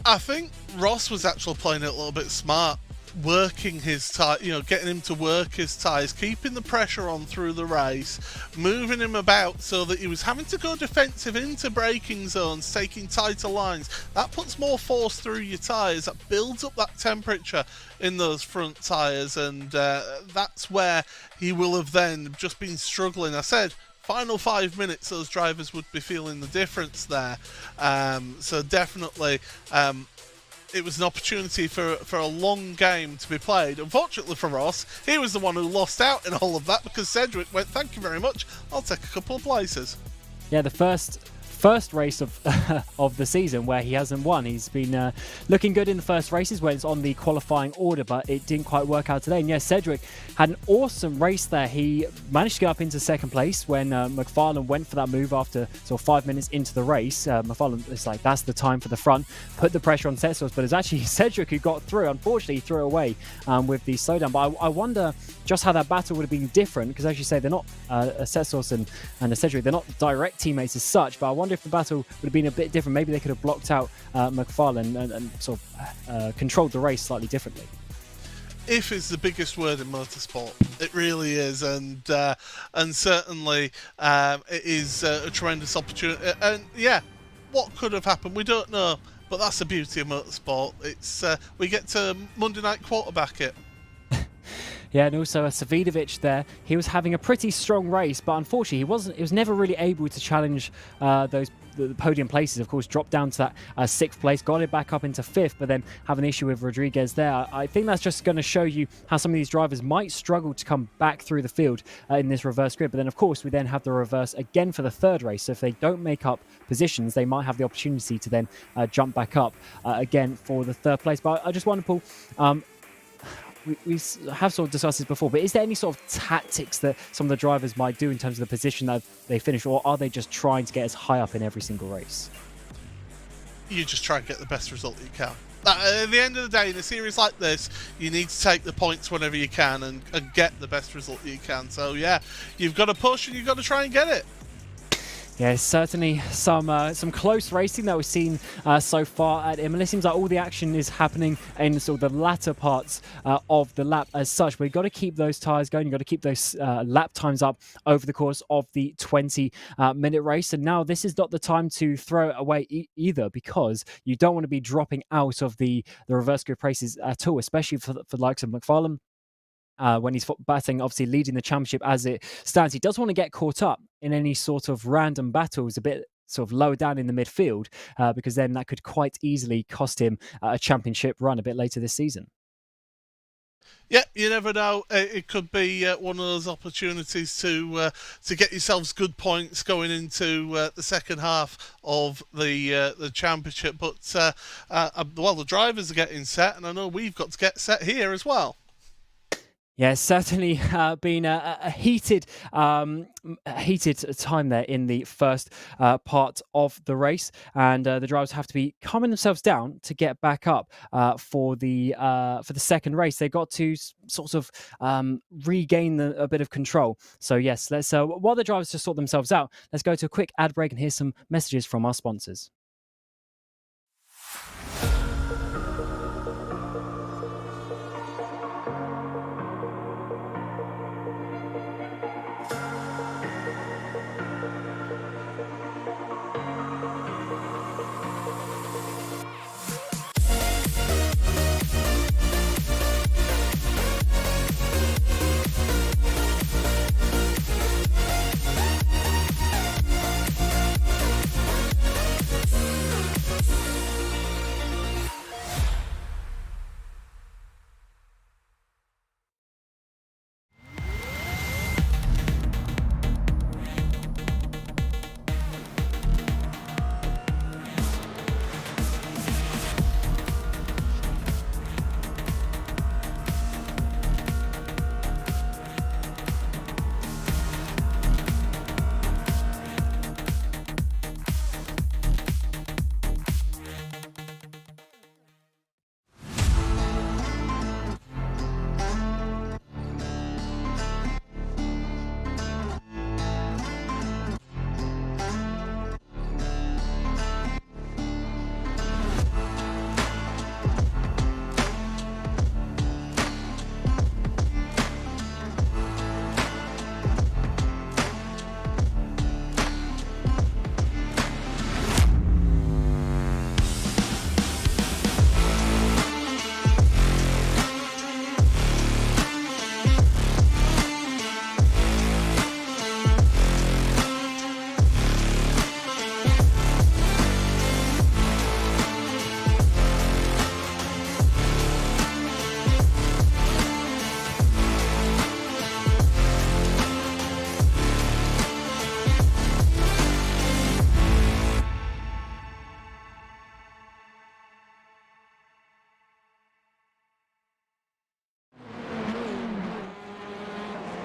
I think Ross was actually playing it a little bit smart, working his tyre, getting him to work his tyres, keeping the pressure on through the race, moving him about so that he was having to go defensive into braking zones, taking tighter lines. That puts more force through your tyres, that builds up that temperature in those front tyres, and that's where he will have then just been struggling. I said, final 5 minutes, those drivers would be feeling the difference there. So definitely, it was an opportunity for a long game to be played. Unfortunately for Ross, he was the one who lost out in all of that, because Cedric went, "Thank you very much, I'll take a couple of places." Yeah, the first race of of the season where he hasn't won. He's been looking good in the first races when it's on the qualifying order, but it didn't quite work out today. And yeah, Cedric had an awesome race there. He managed to get up into second place when McFarlane went for that move after sort of 5 minutes into the race. McFarlane is like, that's the time for the front, put the pressure on Setsos, but it's actually Cedric who got through. Unfortunately, he threw away with the slowdown. But I wonder just how that battle would have been different, because as you say, they're not Setsos and a Cedric, they're not direct teammates as such, but I wonder if the battle would have been a bit different. Maybe they could have blocked out McFarlane and sort of controlled the race slightly differently. If is the biggest word in motorsport. It really is, and certainly it is a tremendous opportunity. And yeah, what could have happened, we don't know, but that's the beauty of motorsport. It's we get to Monday night quarterback it. Yeah, and also Savidovic there. He was having a pretty strong race, but unfortunately he was never really able to challenge the podium places. Of course, dropped down to that 6th place, got it back up into 5th, but then have an issue with Rodriguez there. I think that's just going to show you how some of these drivers might struggle to come back through the field in this reverse grid. But then, of course, we then have the reverse again for the 3rd race. So if they don't make up positions, they might have the opportunity to then jump back up again for the 3rd place. But I just wonder, Paul, we have sort of discussed this before, but is there any sort of tactics that some of the drivers might do in terms of the position that they finish, or are they just trying to get as high up in every single race? You just try and get the best result you can. At the end of the day, in a series like this, you need to take the points whenever you can and get the best result you can. So yeah, you've got to push and you've got to try and get it. Yeah, certainly some close racing that we've seen so far at Imola. It seems like all the action is happening in sort of the latter parts of the lap as such. We've got to keep those tyres going. You've got to keep those lap times up over the course of the 20-minute race. And now this is not the time to throw it away either, because you don't want to be dropping out of the reverse grid races at all, especially for the likes of McFarlane. When he's batting, obviously leading the championship as it stands. He doesn't want to get caught up in any sort of random battles a bit sort of lower down in the midfield, because then that could quite easily cost him a championship run a bit later this season. Yeah, you never know. It could be one of those opportunities to get yourselves good points going into the second half of the championship. But well, the drivers are getting set, and I know we've got to get set here as well. Yeah, it's certainly been a heated time there in the first part of the race, and the drivers have to be calming themselves down to get back up for the second race. They got to sort of regain a bit of control. So yes, let's while the drivers just sort themselves out, let's go to a quick ad break and hear some messages from our sponsors.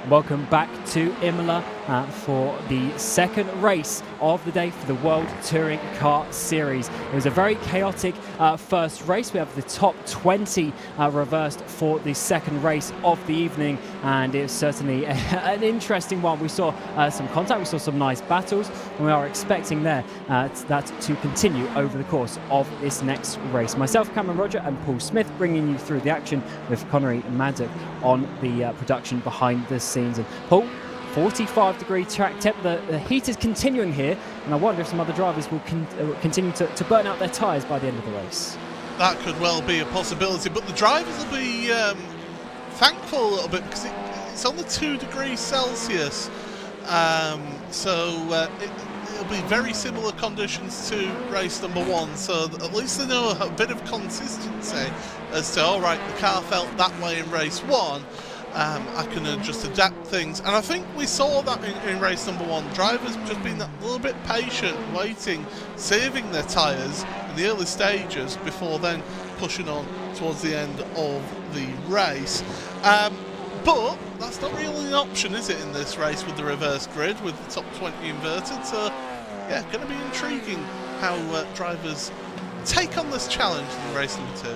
Welcome back to Imola for the second race of the day for the World Touring Car Series. It was a very chaotic first race. We have the top 20 reversed for the second race of the evening, and it's certainly an interesting one. We saw some contact, we saw some nice battles, and we are expecting that to continue over the course of this next race. Myself, Cameron Roger, and Paul Smith bringing you through the action with Connery Maddock on the production behind the scenes. And Paul, 45-degree track temp. The heat is continuing here, and I wonder if some other drivers will continue to burn out their tyres by the end of the race. That could well be a possibility, but the drivers will be thankful a little bit because it's only 2 degrees Celsius, so it'll be very similar conditions to race number 1, so at least they know a bit of consistency as to, all right, the car felt that way in race 1. I can just adapt things, and I think we saw that in race number 1. Drivers just being a little bit patient, waiting, saving their tyres in the early stages before then pushing on towards the end of the race. But that's not really an option, is it, in this race with the reverse grid, with the top 20 inverted? So yeah, going to be intriguing how drivers take on this challenge in race number 2.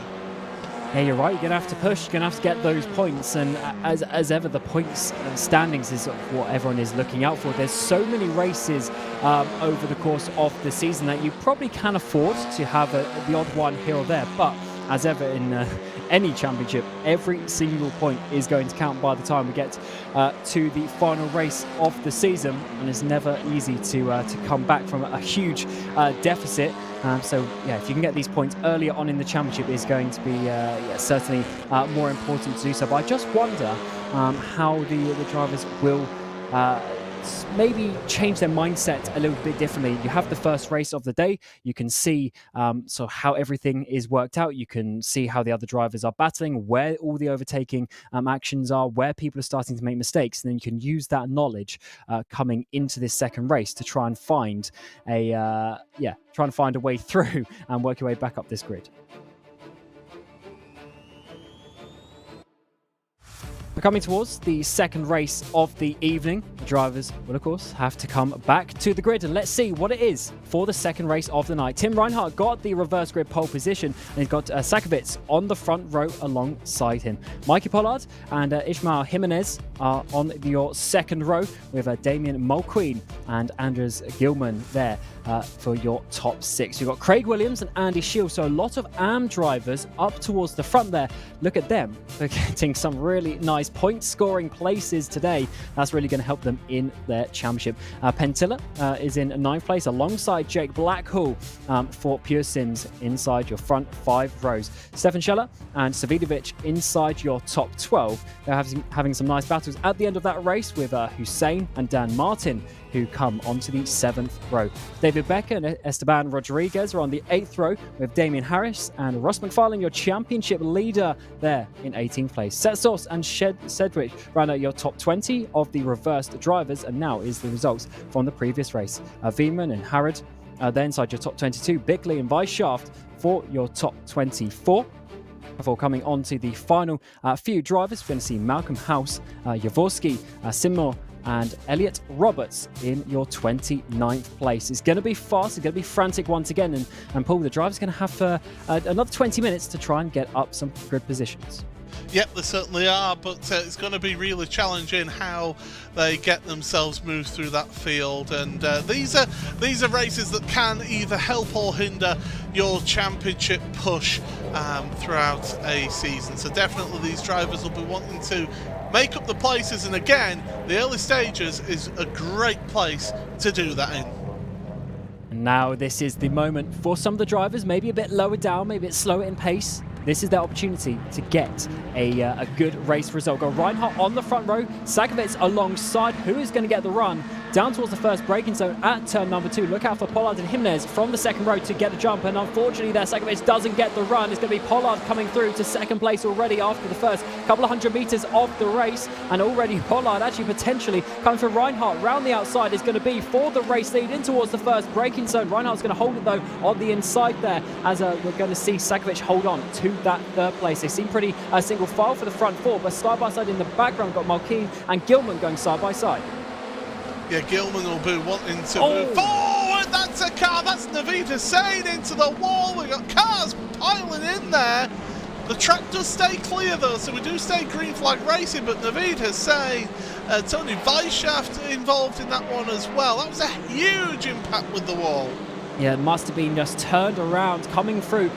Yeah, you're right. You're going to have to push. You're going to have to get those points. And as ever, the points standings is what everyone is looking out for. There's so many races over the course of the season that you probably can afford to have the odd one here or there. But as ever in any championship, every single point is going to count by the time we get to the final race of the season. And it's never easy to come back from a huge deficit. So yeah, if you can get these points earlier on in the championship, is going to be certainly more important to do so. But I just wonder how the drivers will maybe change their mindset a little bit differently. You have the first race of the day. You can see so how everything is worked out. You can see how the other drivers are battling, where all the overtaking actions are, where people are starting to make mistakes, and then you can use that knowledge coming into this second race to try and find a way through and work your way back up this grid. We're coming towards the second race of the evening. The drivers will, of course, have to come back to the grid, and let's see what it is for the second race of the night. Tim Reinhardt got the reverse grid pole position, and he's got Sakovic on the front row alongside him. Mikey Pollard and Ishmael Jimenez are on your second row with Damien Mulqueen and Anders Gilman there for your top six. You've got Craig Williams and Andy Shields, so a lot of AM drivers up towards the front there. Look at them. They're getting some really nice point scoring places today. That's really going to help them in their championship. Pentilla is in ninth place alongside Jake Blackhall for Pure Sims inside your front 5 rows. Stefan Scheller and Savidovic inside your top 12. They're having some nice battles at the end of that race with Hussein and Dan Martin, who come onto the 7th row. David Becker and Esteban Rodriguez are on the 8th row with Damien Harris and Ross McFarlane, your championship leader there in 18th place. Setsos and Sedgwick round out your top 20 of the reversed drivers, and now is the results from the previous race. Veeman and Harrod there inside your top 22. Bickley and Weisshaft for your top 24. Before coming on to the final few drivers, we're going to see Malcolm House, Jaworski, Simmo, and Elliot Roberts in your 29th place. It's going to be fast, it's going to be frantic once again, and Paul, the driver's going to have another 20 minutes to try and get up some grid positions. Yep, they certainly are, but it's going to be really challenging how they get themselves moved through that field. And these are races that can either help or hinder your championship push throughout a season. So definitely these drivers will be wanting to make up the places, and again, the early stages is a great place to do that in. And now this is the moment for some of the drivers, maybe a bit lower down, maybe a bit slower in pace. This is their opportunity to get a good race result. Got Reinhardt on the front row, Sakovic alongside, who is going to get the run down towards the first braking zone at turn number 2. Look out for Pollard and Jimenez from the second row to get a jump, and unfortunately there, Sakovic doesn't get the run. It's going to be Pollard coming through to second place already after the first couple of 100 meters of the race, and already Pollard actually potentially coming for Reinhardt round the outside is going to be for the race lead in towards the first braking zone. Reinhardt's going to hold it though on the inside there, as we're going to see Sakovic hold on to that third place. They seem pretty single file for the front 4, but side by side in the background got Mulqueen and Gilman going side by side. Yeah, Gilman will be wanting to move forward. That's a car. That's Naveed Hussein into the wall. We've got cars piling in there. The track does stay clear though, so we do stay green flag racing, but Naveed Hussein, Tony Weisshaft involved in that one as well. That was a huge impact with the wall. Yeah, it must have been just turned around, coming through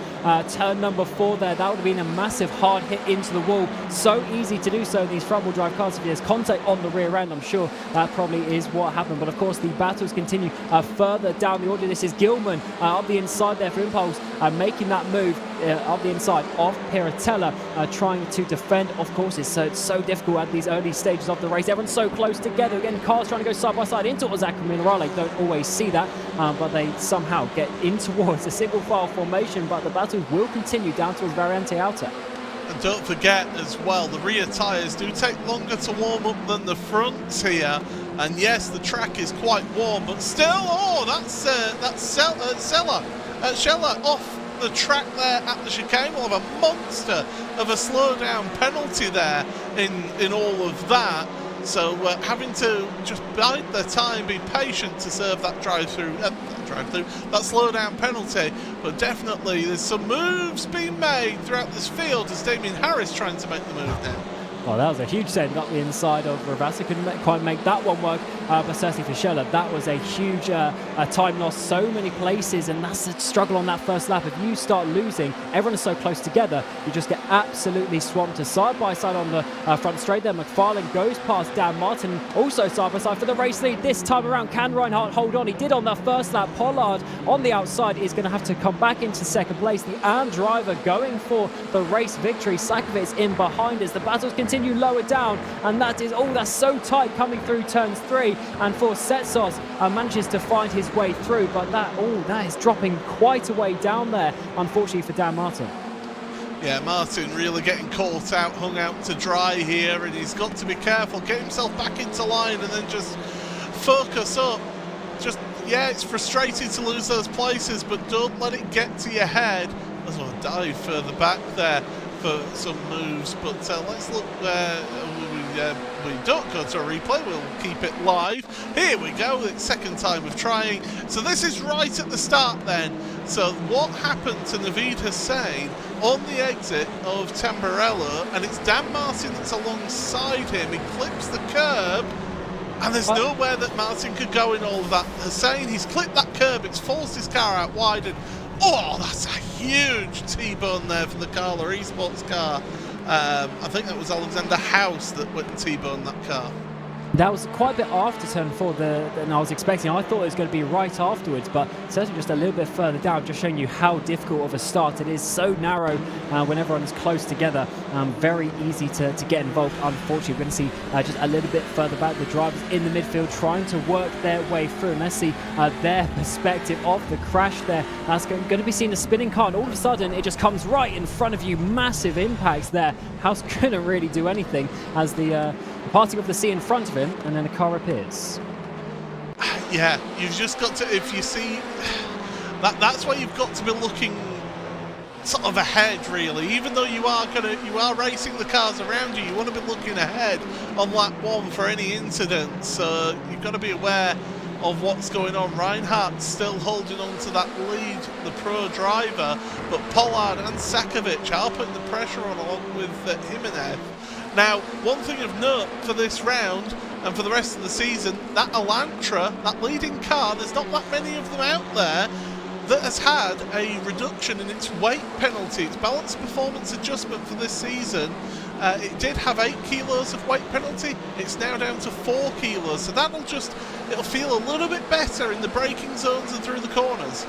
turn number 4 there. That would have been a massive hard hit into the wall. So easy to do so in these front-wheel drive cars. If there's contact on the rear end, I'm sure that probably is what happened. But of course, the battles continue further down the order. This is Gilman up the inside there for Impulse, making that move up the inside of Piratella, trying to defend. Of course, it's so difficult at these early stages of the race. Everyone's so close together. Again, cars trying to go side by side into Ozaka Minerale. Don't always see that, but they somehow get in towards a single file formation. But the battles will continue down towards Variante Alta. And don't forget as well, the rear tyres do take longer to warm up than the fronts here. And yes, the track is quite warm, but still, Scheller off the track there at the chicane. We'll have a monster of a slowdown penalty there in all of that. So having to just bide their time, be patient to serve that that slowdown penalty. But definitely there's some moves being made throughout this field as Damien Harris trying to make the move now. Well, that was a huge send up the inside of Ravassa. Couldn't quite make that one work, but certainly for Scheller, that was a huge time loss. So many places, and that's the struggle on that first lap. If you start losing, everyone is so close together, you just get absolutely swamped. Side by side on the front straight there, McFarlane goes past Dan Martin, also side by side for the race lead. This time around, can Reinhardt hold on? He did on that first lap. Pollard on the outside is going to have to come back into second place. The AM driver going for the race victory. Sakovic in behind as the battles continue lower down, and that is that's so tight coming through turns 3 quickly, and for Setsos manages to find his way through, but that is dropping quite a way down there, unfortunately for Dan Martin. Yeah, Martin really getting caught out, hung out to dry here, and he's got to be careful, get himself back into line and then just focus up. Just, yeah, it's frustrating to lose those places, but don't let it get to your head. As well dive further back there for some moves, but let's look. We don't go to a replay, we'll keep it live. Here we go, it's second time of trying. So this is right at the start then. So what happened to Naveed Hussain on the exit of Tamburello, and it's Dan Martin that's alongside him. He clips the curb, and there's nowhere that Martin could go in all of that. Hussain, he's clipped that curb, it's forced his car out wide, and oh, that's a huge T-bone there for the Carla Esports car. I think that was Alexander House that went and T-boned that car. That was quite a bit after turn 4 than I was expecting. I thought it was going to be right afterwards, but certainly just a little bit further down, just showing you how difficult of a start it is. So narrow when everyone's close together. Very easy to get involved. Unfortunately, we're going to see just a little bit further back the drivers in the midfield trying to work their way through. And let's see their perspective of the crash there. That's going to be seen as spinning car, and all of a sudden it just comes right in front of you. Massive impacts there. House couldn't really do anything as the parting of the sea in front of him, and then a car appears. Yeah, you've just got to, if you see, that's why you've got to be looking sort of ahead, really. Even though you are racing the cars around you, you want to be looking ahead on lap 1 for any incidents. So you've got to be aware of what's going on. Reinhardt's still holding on to that lead, the pro driver, but Pollard and Sakovic are putting the pressure on along with Jimenez. Now, one thing of note for this round and for the rest of the season, that Elantra, that leading car, there's not that many of them out there that has had a reduction in its weight penalty, its balance performance adjustment for this season. It did have 8 kilos of weight penalty, it's now down to 4 kilos, so it'll feel a little bit better in the braking zones and through the corners.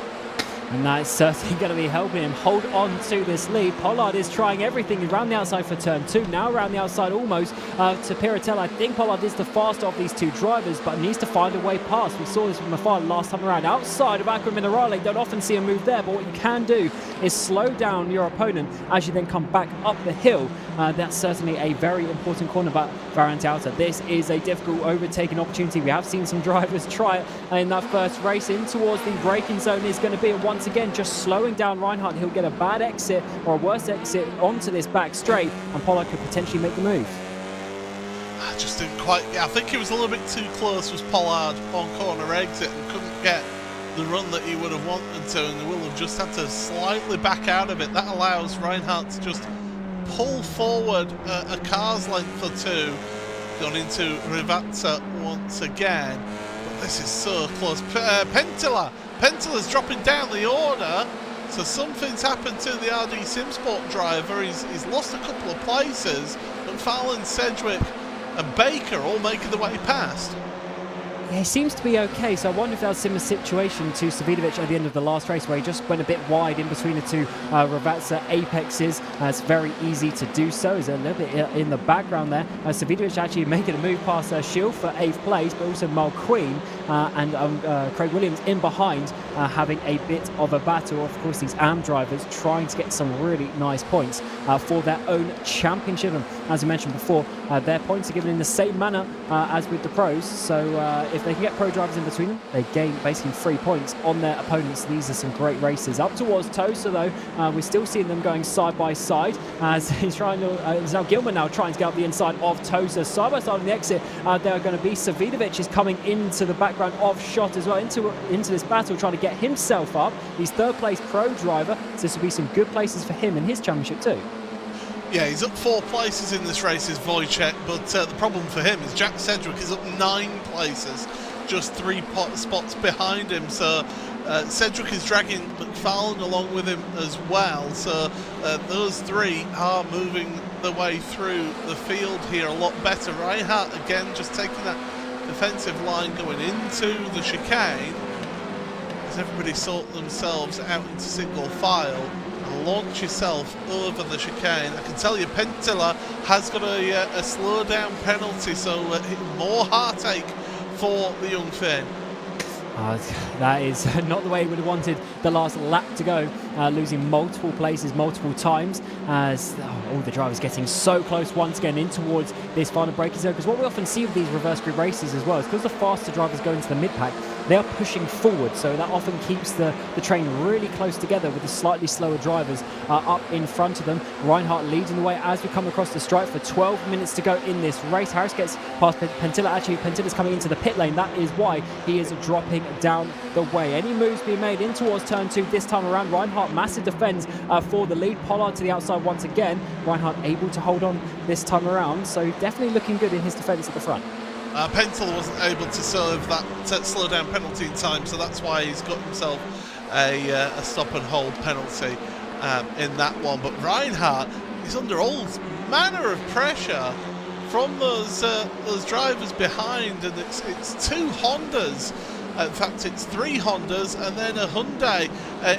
And that's certainly going to be helping him hold on to this lead. Pollard is trying everything around the outside for turn 2. Now around the outside almost to Piratel. I think Pollard is the faster of these two drivers, but needs to find a way past. We saw this from afar last time around. Outside of Aqua Minerale, don't often see a move there, but what you can do is slow down your opponent as you then come back up the hill. That's certainly a very important corner about Variant Outer. This is a difficult overtaking opportunity. We have seen some drivers try it in that first race. In towards the braking zone is going to be once again just slowing down Reinhardt. He'll get a bad exit or a worse exit onto this back straight, and Pollard could potentially make the move. I just didn't quite. I think he was a little bit too close, was Pollard, on corner exit, and couldn't get the run that he would have wanted to, and he will have just had to slightly back out of it. That allows Reinhardt to just pull forward a car's length or two. Gone into Rivazza once again, but this is so close. Pentila's dropping down the order, so something's happened to the RD Simsport driver. He's lost a couple of places, but Fallon, Sedgwick and Baker all making the way past. Yeah, he seems to be okay, so I wonder if that was a similar situation to Savidovic at the end of the last race, where he just went a bit wide in between the two Rivazza apexes. It's very easy to do so. He's a little bit in the background there. Savidovic actually making a move past Shield for 8th place, but also Mulqueen and Craig Williams in behind, having a bit of a battle. Of course, these AM drivers trying to get some really nice points for their own championship. And as I mentioned before, their points are given in the same manner as with the pros. So if they can get pro drivers in between them, they gain basically 3 points on their opponents. These are some great races. Up towards Tosa, though, we're still seeing them going side by side as he's trying to. It's now Gilman now trying to get up the inside of Tosa. Side by side on the exit, there are going to be Savidovic is coming into the background of Shot as well, into this battle, trying to get himself up. He's 3rd place pro driver, so this will be some good places for him in his championship too. Yeah, he's up 4 places in this race, is Wojciech, but the problem for him is Jack Sedgwick is up 9 places, just 3 spots behind him. So Sedgwick is dragging McFarlane along with him as well. So those 3 are moving the way through the field here a lot better. Reinhardt again just taking that defensive line going into the chicane as everybody sort themselves out into single file. Launch yourself over the chicane. I can tell you Pentila has got a slow down penalty, so more heartache for the young Finn. That is not the way we would have wanted the last lap to go, losing multiple places, multiple times, as all the drivers getting so close once again in towards this final braking zone. Because what we often see with these reverse grid races as well is because the faster drivers go into the mid-pack, they are pushing forward, so that often keeps the train really close together with the slightly slower drivers up in front of them. Reinhardt leading the way as we come across the stripe for 12 minutes to go in this race. Harris gets past Pentilla. Actually, Pentilla's coming into the pit lane. That is why he is dropping down the way. Any moves being made in towards turn 2 this time around. Reinhardt massive defends for the lead. Pollard to the outside once again. Reinhardt able to hold on this time around, so definitely looking good in his defence at the front. Pentilla wasn't able to serve that slow down penalty in time, so that's why he's got himself a stop and hold penalty in that one. But Reinhardt is under all manner of pressure from those drivers behind, and it's two Hondas. In fact, it's three Hondas and then a Hyundai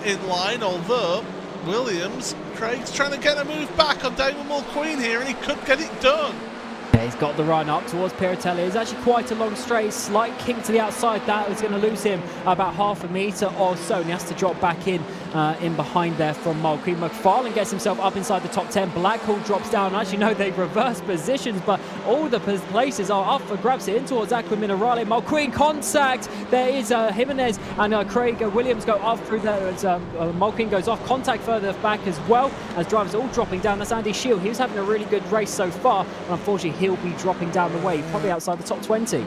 in line, although Williams, Craig's trying to get a move back on Damon Mulqueen here, and he could get it done. Yeah, he's got the run up towards Piratelli. It's actually quite a long straight, slight kick to the outside. That is going to lose him about half a metre or so, and he has to drop back in behind there from Mulqueen. McFarlane gets himself up inside the top 10. Blackhall drops down. Actually, no, they reverse positions, but all the places are up for grabs here in towards Aqua Minerale. Mulqueen contact. There is Jimenez and Craig Williams go off through there. Mulqueen goes off. Contact further back as well as drivers all dropping down. That's Andy Shield. He was having a really good race so far, and unfortunately, he'll be dropping down the way, probably outside the top 20.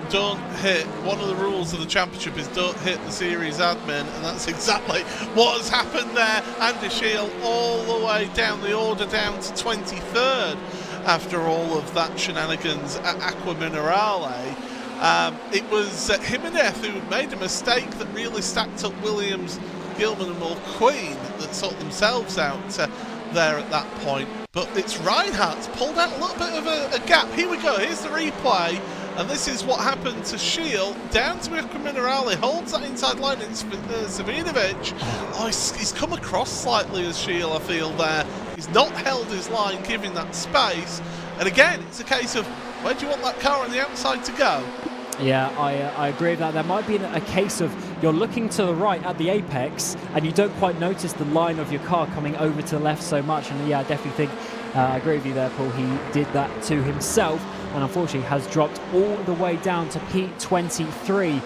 Don't hit. One of the rules of the championship is don't hit the series admin, and that's exactly what has happened there. Andy Shield all the way down the order, down to 23rd after all of that shenanigans at Aqua Minerale. It was Jimenez who made a mistake that really stacked up Williams, Gilman and Mulqueen that sort themselves out there at that point. But it's Reinhardt's pulled out a little bit of a gap. Here we go, here's the replay, and this is what happened to Shield down to Aqua Minerale, holds that inside line. It's Savinovic. Oh, he's come across slightly as Shield, I feel there. He's not held his line, giving that space. And again, it's a case of where do you want that car on the outside to go? Yeah, I agree with that. There might be a case of you're looking to the right at the apex and you don't quite notice the line of your car coming over to the left so much. And yeah, I definitely think I agree with you there, Paul. He did that to himself, and unfortunately has dropped all the way down to P23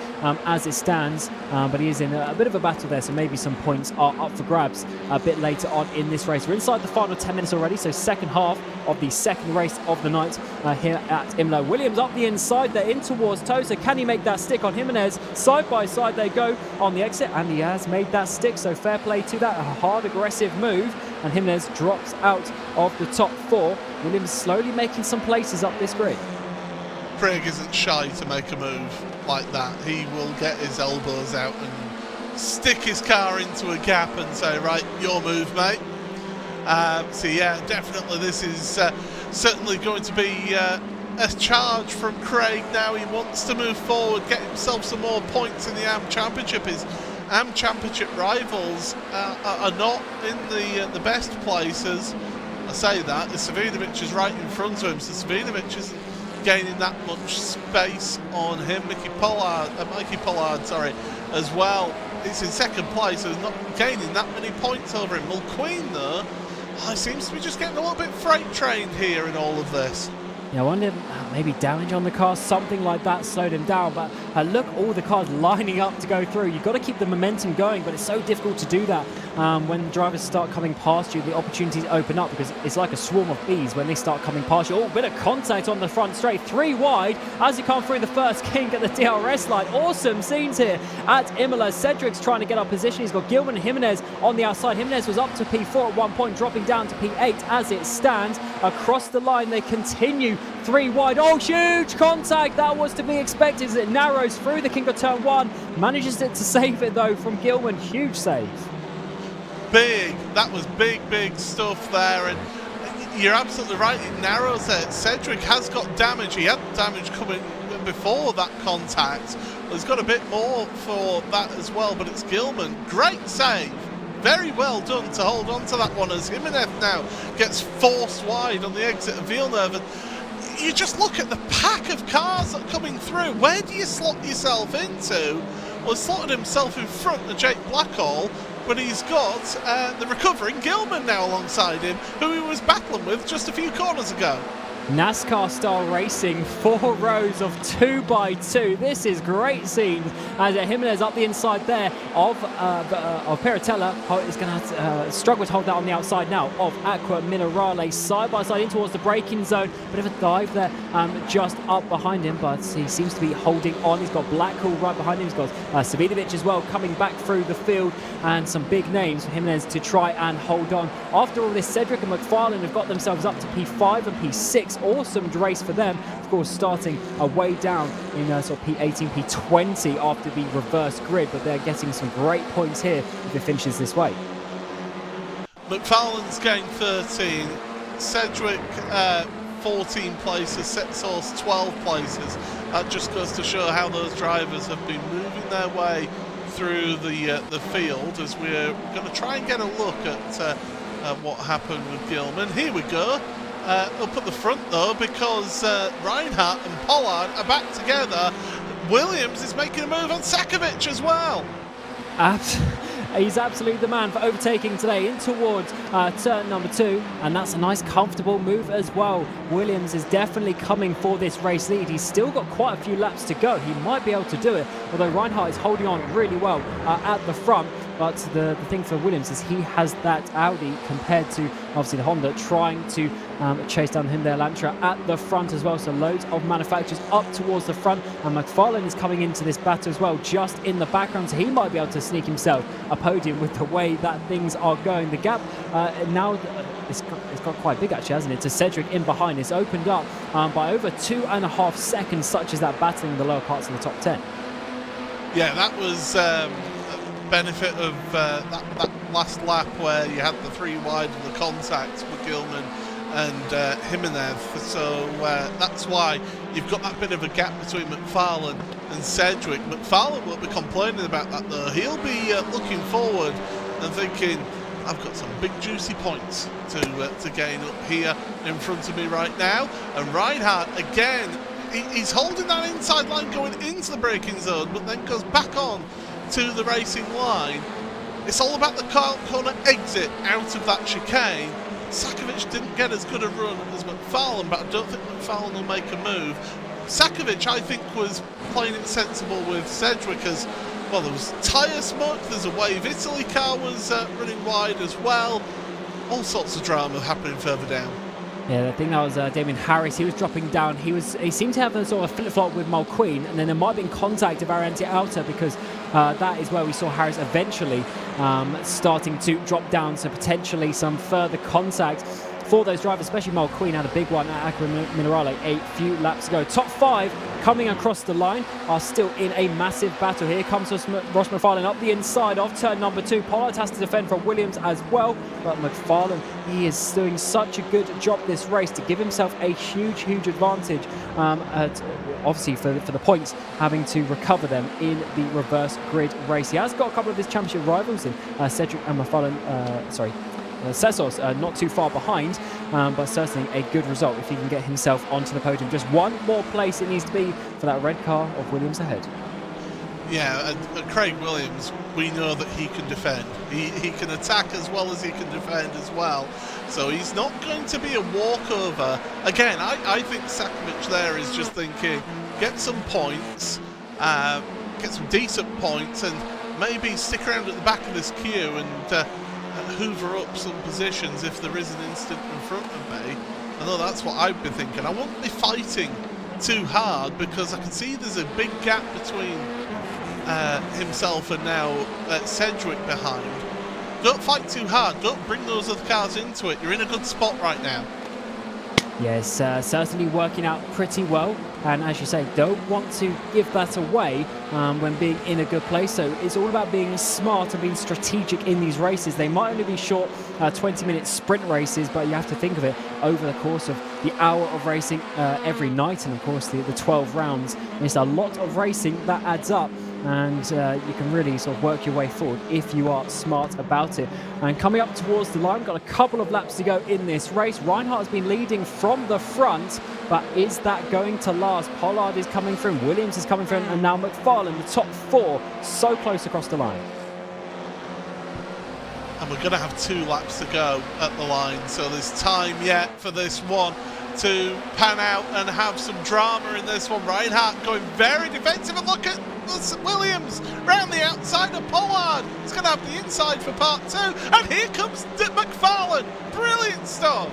as it stands. But he is in a bit of a battle there, so maybe some points are up for grabs a bit later on in this race. We're inside the final 10 minutes already, so second half of the second race of the night here at Imola. Williams up the inside there in towards Tosa. Can he make that stick on Jimenez? Side by side they go on the exit, and he has made that stick, so fair play to that. A hard, aggressive move, and Jimenez drops out of the top 4. Williams slowly making some places up this grid. Craig isn't shy to make a move like that. He will get his elbows out and stick his car into a gap and say, right, your move, mate. So yeah, definitely this is certainly going to be a charge from Craig now. He wants to move forward, get himself some more points in the AM Championship. His AM Championship rivals are not in the best places. I say that, the Savinovic is right in front of him, so Savinovic isn't gaining that much space on him. Mikey Pollard, as well. It's in second place, so he's not gaining that many points over him. Mulqueen, though, he seems to be just getting a little bit freight trained here in all of this. Yeah, I wonder maybe damage on the car, something like that slowed him down. But look, all the cars lining up to go through. You've got to keep the momentum going, but it's so difficult to do that when drivers start coming past you. The opportunities open up because it's like a swarm of bees when they start coming past you. Oh, bit of contact on the front straight, 3 wide as you come through the first kink at the DRS line. Awesome scenes here at Imola. Cedric's trying to get up position. He's got Gilman and Jimenez on the outside. Jimenez was up to P4 at one point, dropping down to P8 as it stands. Across the line, they continue 3 wide. Oh, huge contact. That was to be expected as it narrows through the kink of turn 1. Manages it to save it, though, from Gilman. Huge save. Big. That was big stuff there. And you're absolutely right. It narrows it. Cedric has got damage. He had damage coming before that contact. He's got a bit more for that as well, but it's Gilman. Great save. Very well done to hold on to that one as Jimenez now gets forced wide on the exit of Villeneuve. And you just look at the pack of cars that are coming through. Where do you slot yourself into? Well, he slotted himself in front of Jake Blackhall, but he's got the recovering Gilman now alongside him, who he was battling with just a few corners ago. NASCAR-style racing, 4 rows of 2x2. This is great scenes as Jimenez up the inside there of Piratella is going to struggle to hold that on the outside now of Aqua Minerale, side by side in towards the braking zone. Bit of a dive there just up behind him, but he seems to be holding on. He's got Blackhall right behind him. He's got Savinovic as well coming back through the field, and some big names for Jimenez to try and hold on. After all this, Cedric and McFarlane have got themselves up to P5 and P6. Awesome race for them, of course, starting way down in sort of P18, P20 after the reverse grid, but they're getting some great points here if it finishes this way. McFarlane's gained 13, Cedric 14 places, Setsource 12 places. That just goes to show how those drivers have been moving their way through the field, as we're going to try and get a look at what happened with Gilman. Here we go. Up at the front though, because Reinhardt and Pollard are back together. Williams is making a move on Sakovic as well. He's absolutely the man for overtaking today in towards turn number 2, and that's a nice comfortable move as well. Williams is definitely coming for this race lead. He's still got quite a few laps to go. He might be able to do it, although Reinhardt is holding on really well at the front. But the thing for Williams is he has that Audi compared to obviously the Honda trying to chase down Hyundai Elantra at the front as well. So loads of manufacturers up towards the front, and McFarlane is coming into this battle as well just in the background, so he might be able to sneak himself a podium with the way that things are going. The gap now it's got quite big actually, hasn't it, to Cedric in behind. It's opened up by over 2.5 seconds, such as that battling in the lower parts of the top 10. Yeah, that was benefit of that last lap where you had the 3 wide of the contact with Gilman and Jimenez, so that's why you've got that bit of a gap between McFarlane and Cedric. McFarlane won't be complaining about that though. He'll be looking forward and thinking, I've got some big juicy points to gain up here in front of me right now. And Reinhardt again, he's holding that inside line going into the braking zone, but then goes back on to the racing line. It's all about the corner exit out of that chicane. Sakovic didn't get as good a run as McFarlane, but I don't think McFarlane will make a move. Sakovic, I think, was playing it sensible with Cedric as well. There was tyre smoke, there's a Wave Italy car was running wide as well. All sorts of drama happening further down. Yeah, I think that was Damien Harris. He was dropping down. He seemed to have a sort of flip-flop with Mulqueen, and then there might have been contact of Variante Outer, because that is where we saw Harris eventually starting to drop down, so potentially some further contact for those drivers, especially Mulqueen had a big one at Aqua Minerale a few laps ago. Top 5 coming across the line are still in a massive battle. Here comes Ross McFarlane up the inside of turn number 2. Pollard has to defend from Williams as well, but McFarlane, he is doing such a good job this race to give himself a huge advantage, obviously for the points, having to recover them in the reverse grid race. He has got a couple of his championship rivals in Cedric and McFarlane, Sesos not too far behind, but certainly a good result if he can get himself onto the podium. Just one more place it needs to be for that red car of Williams ahead. Yeah, and Craig Williams, we know that he can defend. He can attack as well as he can defend as well. So he's not going to be a walkover. Again, I think Sakovic there is just thinking, get some points, get some decent points, and maybe stick around at the back of this queue and hoover up some positions if there is an instant in front of me. I know that's what I'd be thinking. I won't be fighting too hard because I can see there's a big gap between himself and now Cedric behind. Don't fight too hard. Don't bring those other cars into it. You're in a good spot right now. Yes, certainly working out pretty well, and as you say, don't want to give that away when being in a good place. So it's all about being smart and being strategic in these races. They might only be short 20-minute sprint races, but you have to think of it over the course of the hour of racing every night, and of course the 12 rounds. It's a lot of racing that adds up, and you can really sort of work your way forward if you are smart about it. And coming up towards the line, we've got a couple of laps to go in this race. Reinhardt has been leading from the front, but is that going to last? Pollard is coming through, Williams is coming through, and now McFarlane, the top four, so close across the line. And we're going to have 2 laps to go at the line, so there's time yet for this one to pan out and have some drama in this one. Reinhardt going very defensive, and look at Williams round the outside of Pollard. He's going to have the inside for part 2, and here comes McFarlane. Brilliant stuff.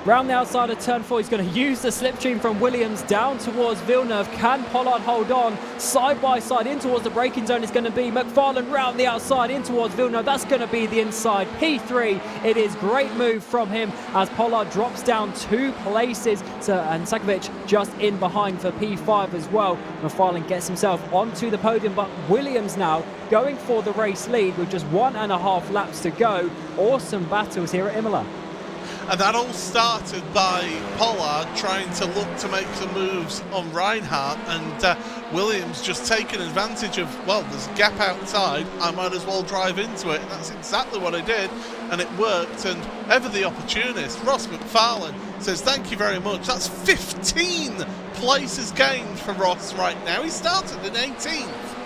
Round the outside of turn 4, he's going to use the slipstream from Williams down towards Villeneuve. Can Pollard hold on? Side by side in towards the braking zone is going to be McFarlane round the outside in towards Villeneuve. That's going to be the inside P3. It is great move from him as Pollard drops down 2 places. And Sakovic just in behind for P5 as well. McFarlane gets himself onto the podium, but Williams now going for the race lead with just 1.5 laps to go. Awesome battles here at Imola. And that all started by Pollard trying to look to make some moves on Reinhardt, and Williams just taking advantage of, well, there's a gap outside, I might as well drive into it, and that's exactly what I did, and it worked. And ever the opportunist, Ross McFarlane says thank you very much. That's 15 places gained for Ross right now. He started in 18th.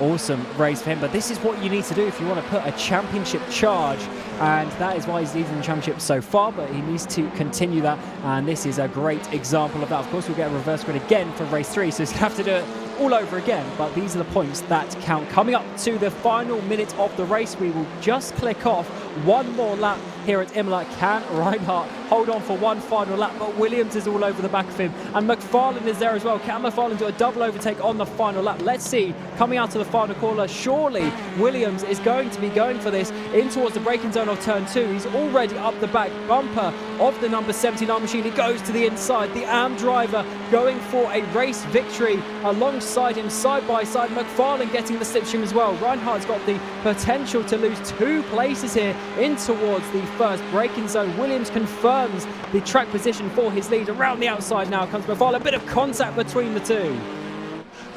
Awesome race for him, but this is what you need to do if you want to put a championship charge, and that is why he's leading the championship so far, but he needs to continue that, and this is a great example of that. Of course, we'll get a reverse grid again for race 3, so he's going to have to do it all over again, but these are the points that count. Coming up to the final minute of the race, we will just click off one more lap here at Imola. Can Reinhardt hold on for one final lap? But Williams is all over the back of him, and McFarlane is there as well. Can McFarlane do a double overtake on the final lap? Let's see. Coming out to the final corner, surely Williams is going to be going for this in towards the braking zone of turn 2. He's already up the back bumper of the number 79 machine. He goes to the inside. The AM driver going for a race victory alongside him, side by side. McFarlane getting the slipstream as well. Reinhardt's got the potential to lose 2 places here in towards the first braking zone. Williams confirms the track position for his lead. Around the outside now comes McFarlane. A bit of contact between the two.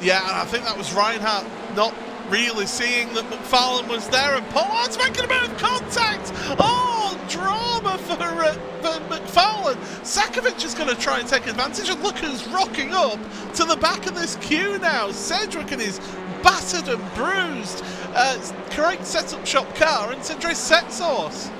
Yeah, and I think that was Reinhardt not really seeing that McFarlane was there, and Pollard's making a bit of contact. Oh, drama for McFarlane. Sakovic is going to try and take advantage, and look who's rocking up to the back of this queue now. Cedric and his battered and bruised Craig setup shop car, and Cedric Setsource.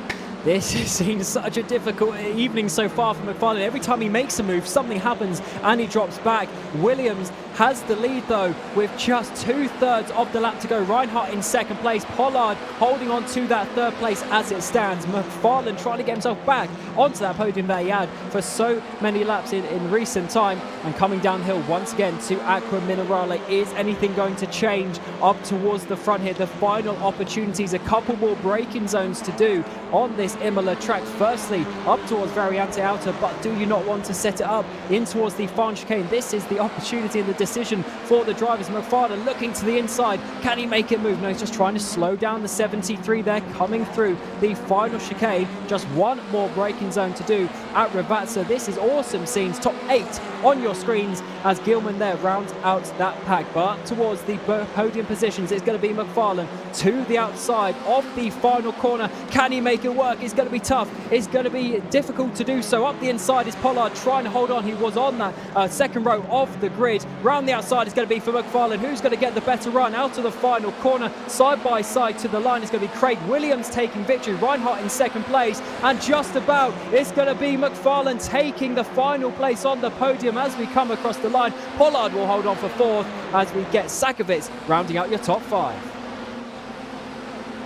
This has seen such a difficult evening so far for McFarlane. Every time he makes a move, something happens and he drops back. Williams has the lead though with just 2/3 of the lap to go. Reinhardt in second place. Pollard holding on to that 3rd place as it stands. McFarlane trying to get himself back onto that podium that he had for so many laps in recent time, and coming downhill once again to Aqua Minerale. Is anything going to change up towards the front here? The final opportunities, a couple more braking zones to do on this Imola track. Firstly, up towards Variante Outer, but do you not want to set it up in towards the final chicane? This is the opportunity and the decision for the drivers. McFarlane looking to the inside. Can he make it move? No, he's just trying to slow down the 73 there, coming through the final chicane. Just one more braking zone to do at Ravazza. This is awesome scenes. Top 8 on your screens as Gilman there rounds out that pack. But towards the podium positions, it's going to be McFarlane to the outside of the final corner. Can he make it work? It's going to be tough. It's going to be difficult to do so. Up the inside is Pollard trying to hold on. He was on that second row of the grid. Round the outside is going to be for McFarlane. Who's going to get the better run out of the final corner? Side by side to the line is going to be Craig Williams taking victory. Reinhardt in second place, and just about it's going to be McFarlane taking the final place on the podium as we come across the line. Pollard will hold on for 4th as we get Sakovic rounding out your top 5.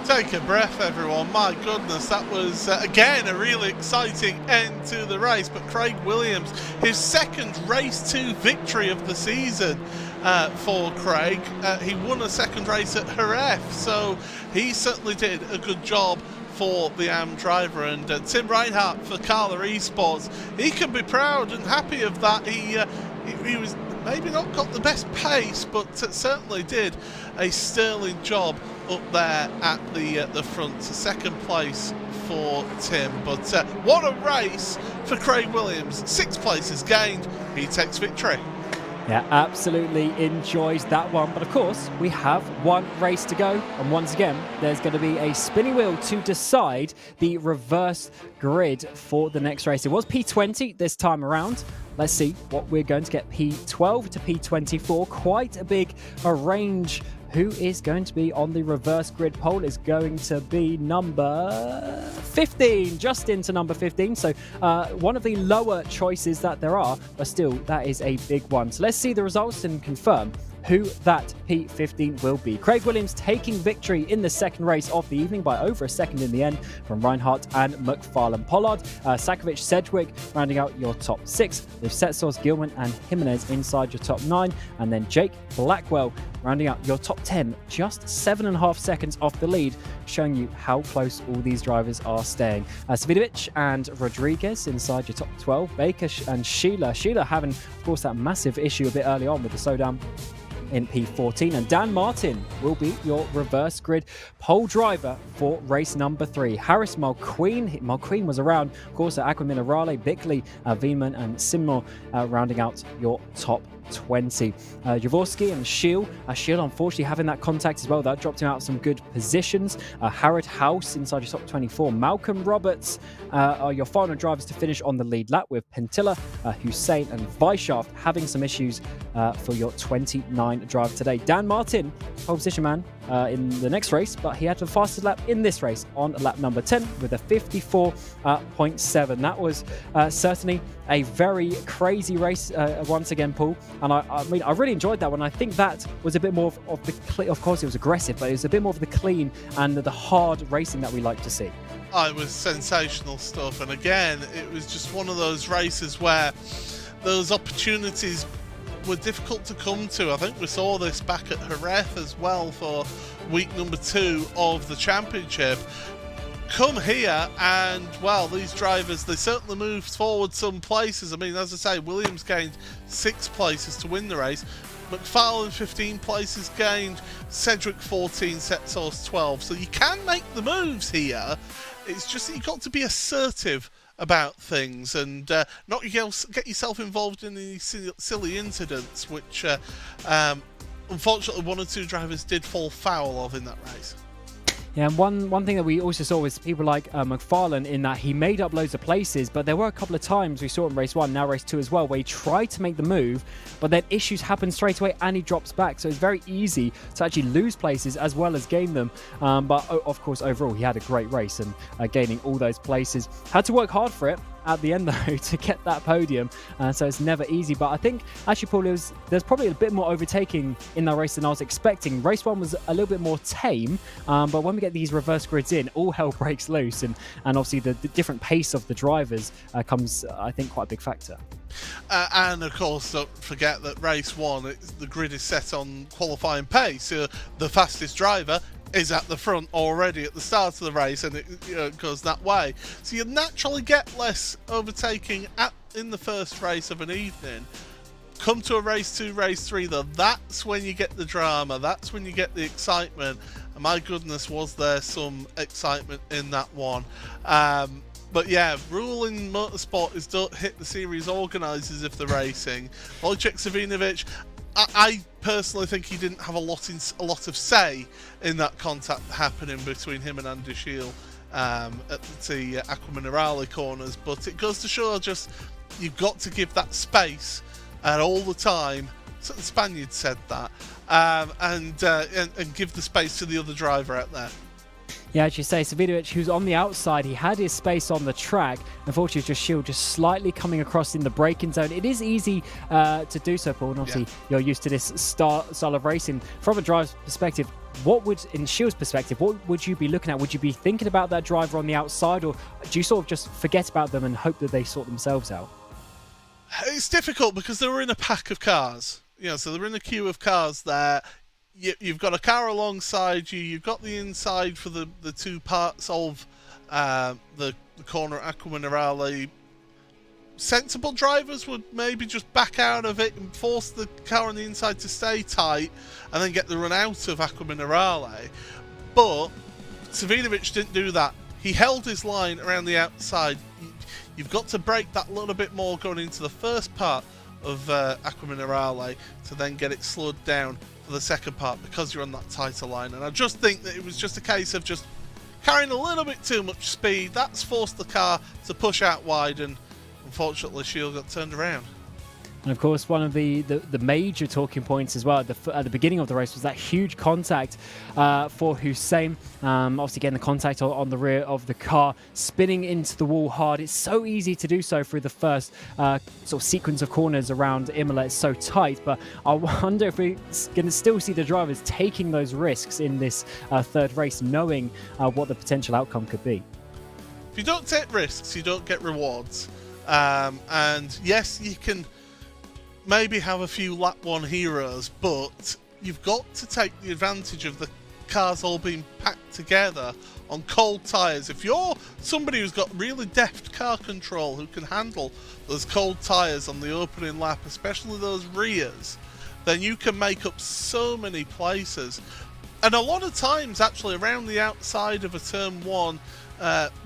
Take a breath, everyone. My goodness, that was, again, a really exciting end to the race. But Craig Williams, his 2nd race 2 victory of the season for Craig. He won a 2nd race at Jerez, so he certainly did a good job for the AM driver. And Tim Reinhardt for Carla Esports, he can be proud and happy of that. He was maybe not got the best pace, but certainly did a sterling job up there at the front. 2nd place for Tim, but what a race for Craig Williams. 6 places gained. He takes victory. Yeah, absolutely enjoys that one. But of course, we have one race to go. And once again, there's going to be a spinning wheel to decide the reverse grid for the next race. It was P20 this time around. Let's see what we're going to get. P12 to P24. Quite a big range. Who is going to be on the reverse grid poll is going to be number 15, just into number 15. So one of the lower choices that there are, but still, that is a big one. So let's see the results and confirm who that P15 will be. Craig Williams taking victory in the second race of the evening by over a second in the end from Reinhardt and McFarlane. Pollard, Sakovic, Sedgwick rounding out your top 6, with Setsos, Gilman and Jimenez inside your top 9, and then Jake Blackwell rounding out your top 10, just 7.5 seconds off the lead, showing you how close all these drivers are staying. Savidovic and Rodriguez inside your top 12, Baker and Sheila having, of course, that massive issue a bit early on with the slowdown in P14, and Dan Martin will be your reverse grid pole driver for race number 3. Harris Mulqueen was around, of course, at Aqua Minerale, Bickley, Veman and Simmo rounding out your top 20. Jaworski and Shield unfortunately having that contact as well. That dropped him out of some good positions. Harrod House inside your top 24. Malcolm Roberts are your final drivers to finish on the lead lap, with Pentilla, Hussein and Weishaft having some issues for your 29 drive today. Dan Martin, pole position man in the next race, but he had the fastest lap in this race on lap number 10 with a 54.7. That was certainly a very crazy race once again, Paul. And I mean, I really enjoyed that one. I think that was a bit more of the, of course it was aggressive, but it was a bit more of the clean and the hard racing that we like to see. Oh, it was sensational stuff. And again, it was just one of those races where those opportunities were difficult to come to. I think we saw this back at Jerez as well for week number 2 of the championship. Come here and, well, these drivers, they certainly moved forward some places. I mean, as I say, Williams gained 6 places to win the race. McFarlane 15 places gained, Cedric 14, Setsos 12. So you can make the moves here. It's just that you've got to be assertive about things and not get yourself involved in any silly incidents, which unfortunately 1 or 2 drivers did fall foul of in that race. Yeah, and one thing that we also saw was people like McFarlane, in that he made up loads of places, but there were a couple of times we saw in race 1, now race 2 as well, where he tried to make the move, but then issues happen straight away and he drops back. So it's very easy to actually lose places as well as gain them. But of course, overall, he had a great race and gaining all those places. Had to work hard for it at the end though to get that podium, so it's never easy. But I think actually, Paul, there's probably a bit more overtaking in that race than I was expecting. Race 1 was a little bit more tame, but when we get these reverse grids in, all hell breaks loose, and obviously the different pace of the drivers comes, I think, quite a big factor. And of course, don't forget that race 1, the grid is set on qualifying pace. The fastest driver is at the front already at the start of the race, and it goes that way. So you naturally get less overtaking in the first race of an evening. Come to a race 2, race 3 though, that's when you get the drama, that's when you get the excitement. And my goodness, was there some excitement in that one. But yeah, rule in motorsport is don't hit the series organisers if they're racing. Wojciech Savinovic, I personally think he didn't have a lot of say in that contact happening between him and Andy Shield at the Aqua Minerale corners, but it goes to show just you've got to give that space all the time. So the Spaniard said that, and give the space to the other driver out there. Yeah, as you say, Savidovic, who's on the outside, he had his space on the track. Unfortunately, it was just Shield just slightly coming across in the braking zone. It is easy to do so, Paul, and obviously you're used to this style of racing. From a driver's perspective, in Shield's perspective, what would you be looking at? Would you be thinking about that driver on the outside, or do you sort of just forget about them and hope that they sort themselves out? It's difficult because they were in a pack of cars. So they're in a queue of cars there. You've got a car alongside you, you've got the inside for the 2 parts of the corner at Aqua Minerale. Sensible drivers would maybe just back out of it and force the car on the inside to stay tight and then get the run out of Aqua Minerale. But Savinovic didn't do that. He held his line around the outside. You've got to break that little bit more going into the first part of Acqua Minerale to then get it slowed down for the second part because you're on that tighter line. And I just think that it was just a case of just carrying a little bit too much speed. That's forced the car to push out wide, and unfortunately Shield got turned around. And of course, one of the major talking points as well at the beginning of the race was that huge contact for Hussein. Obviously getting the contact on the rear of the car, spinning into the wall hard. It's so easy to do so through the first sort of sequence of corners around Imola. It's so tight, but I wonder if we're going to still see the drivers taking those risks in this third race, knowing what the potential outcome could be. If you don't take risks, you don't get rewards. And yes, you can maybe have a few lap one heroes, but you've got to take the advantage of the cars all being packed together on cold tyres. If you're somebody who's got really deft car control, who can handle those cold tyres on the opening lap, especially those rears, then you can make up so many places. And a lot of times, actually, around the outside of a turn one,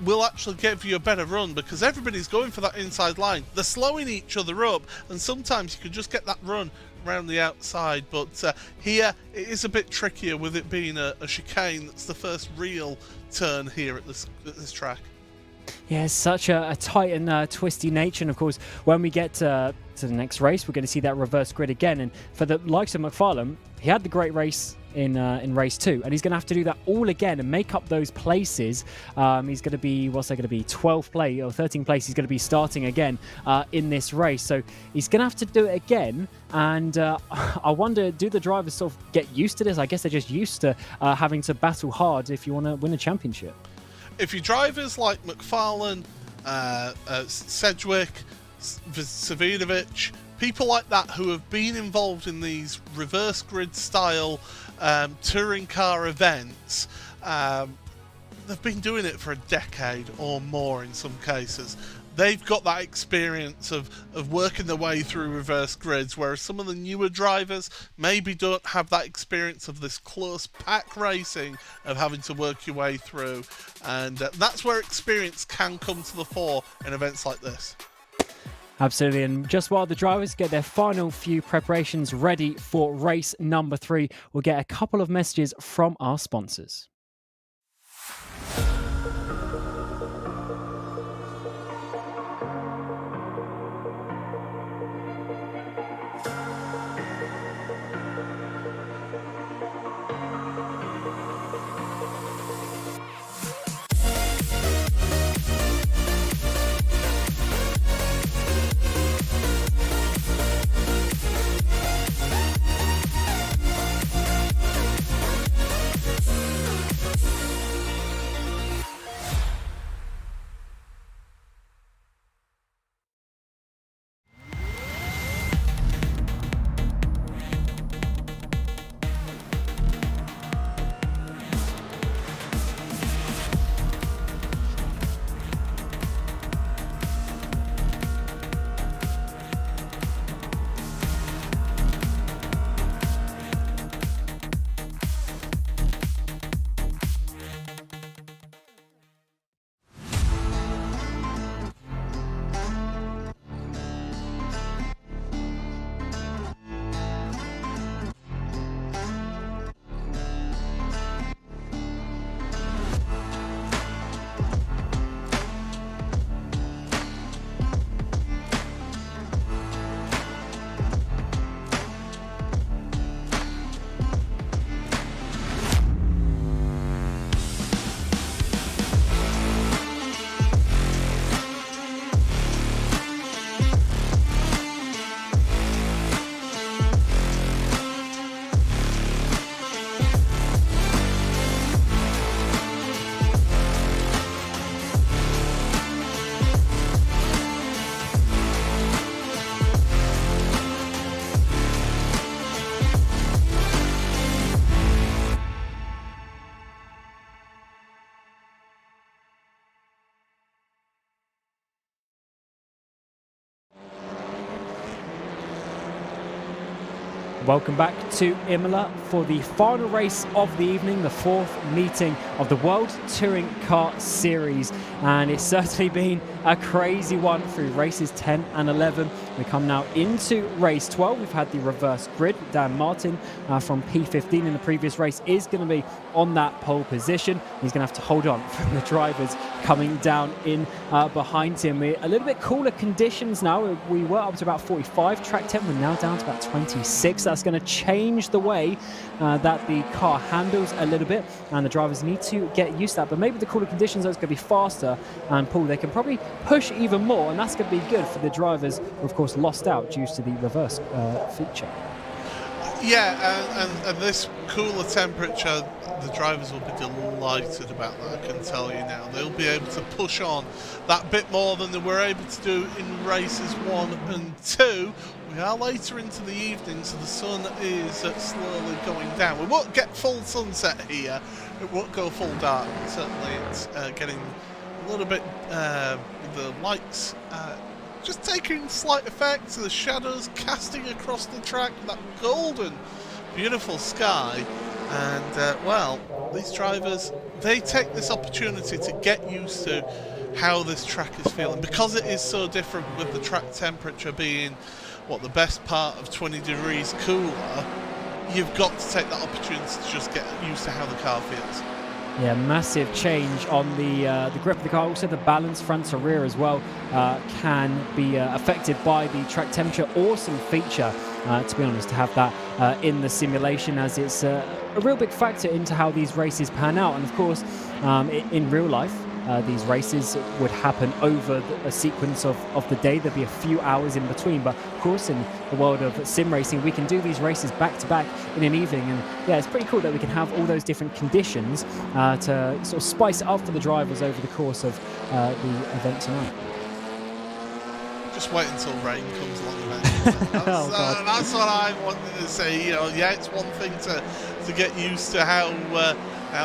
will actually give you a better run because everybody's going for that inside line. They're slowing each other up, and sometimes you can just get that run around the outside. But here it is a bit trickier with it being a chicane. That's the first real turn here at this track. Yeah, it's such a tight and twisty nature. And of course, when we get to the next race, we're going to see that reverse grid again. And for the likes of McFarlane, he had the great race in race 2, and he's going to have to do that all again and make up those places. He's going to be, what's there going to be, 12th place or 13th place. He's going to be starting again in this race, so he's going to have to do it again. And I wonder, do the drivers sort of get used to this? I guess they're just used to having to battle hard if you want to win a championship. If your drivers like McFarlane, Sedgwick, Savinovic, people like that who have been involved in these reverse grid style touring car events, they've been doing it for a decade or more in some cases. They've got that experience of working their way through reverse grids, whereas some of the newer drivers maybe don't have that experience of this close pack racing, of having to work your way through. And that's where experience can come to the fore in events like this. Absolutely, and just while the drivers get their final few preparations ready for race number 3, we'll get a couple of messages from our sponsors. Welcome back to Imola for the final race of the evening, the 4th meeting of the World Touring Car Series. And it's certainly been a crazy one through races 10 and 11. We come now into race 12. We've had the reverse grid. Dan Martin from P15 in the previous race is going to be on that pole position. He's going to have to hold on from the drivers coming down in behind him. A little bit cooler conditions now. We were up to about 45 track temp. We're now down to about 26. That's going to change the way that the car handles a little bit, and the drivers need to get used to that. But maybe the cooler conditions are going to be faster, and Paul, they can probably push even more, and that's going to be good for the drivers who, of course, lost out due to the reverse feature. Yeah, and this cooler temperature, the drivers will be delighted about that, I can tell you now. They'll be able to push on that bit more than they were able to do in races 1 and 2. We are later into the evening, so the sun is slowly going down. We won't get full sunset here. It won't go full dark. Certainly it's getting a little bit, the lights just taking slight effect, the shadows casting across the track, that golden, beautiful sky. And, well, these drivers, they take this opportunity to get used to how this track is feeling. Because it is so different with the track temperature being, what, the best part of 20 degrees cooler, you've got to take that opportunity to just get used to how the car feels. Yeah, massive change on the grip of the car. Also, the balance front to rear as well can be affected by the track temperature. Awesome feature, to be honest, to have that in the simulation, as it's a real big factor into how these races pan out. And of course, in real life, these races would happen over a sequence of the day. There'd be a few hours in between, but of course in the world of sim racing we can do these races back to back in an evening, and yeah, it's pretty cool that we can have all those different conditions to sort of spice it up for the drivers over the course of the event tonight. Just wait until rain comes along eventually. That's what I wanted to say. You know, yeah, it's one thing to get used to how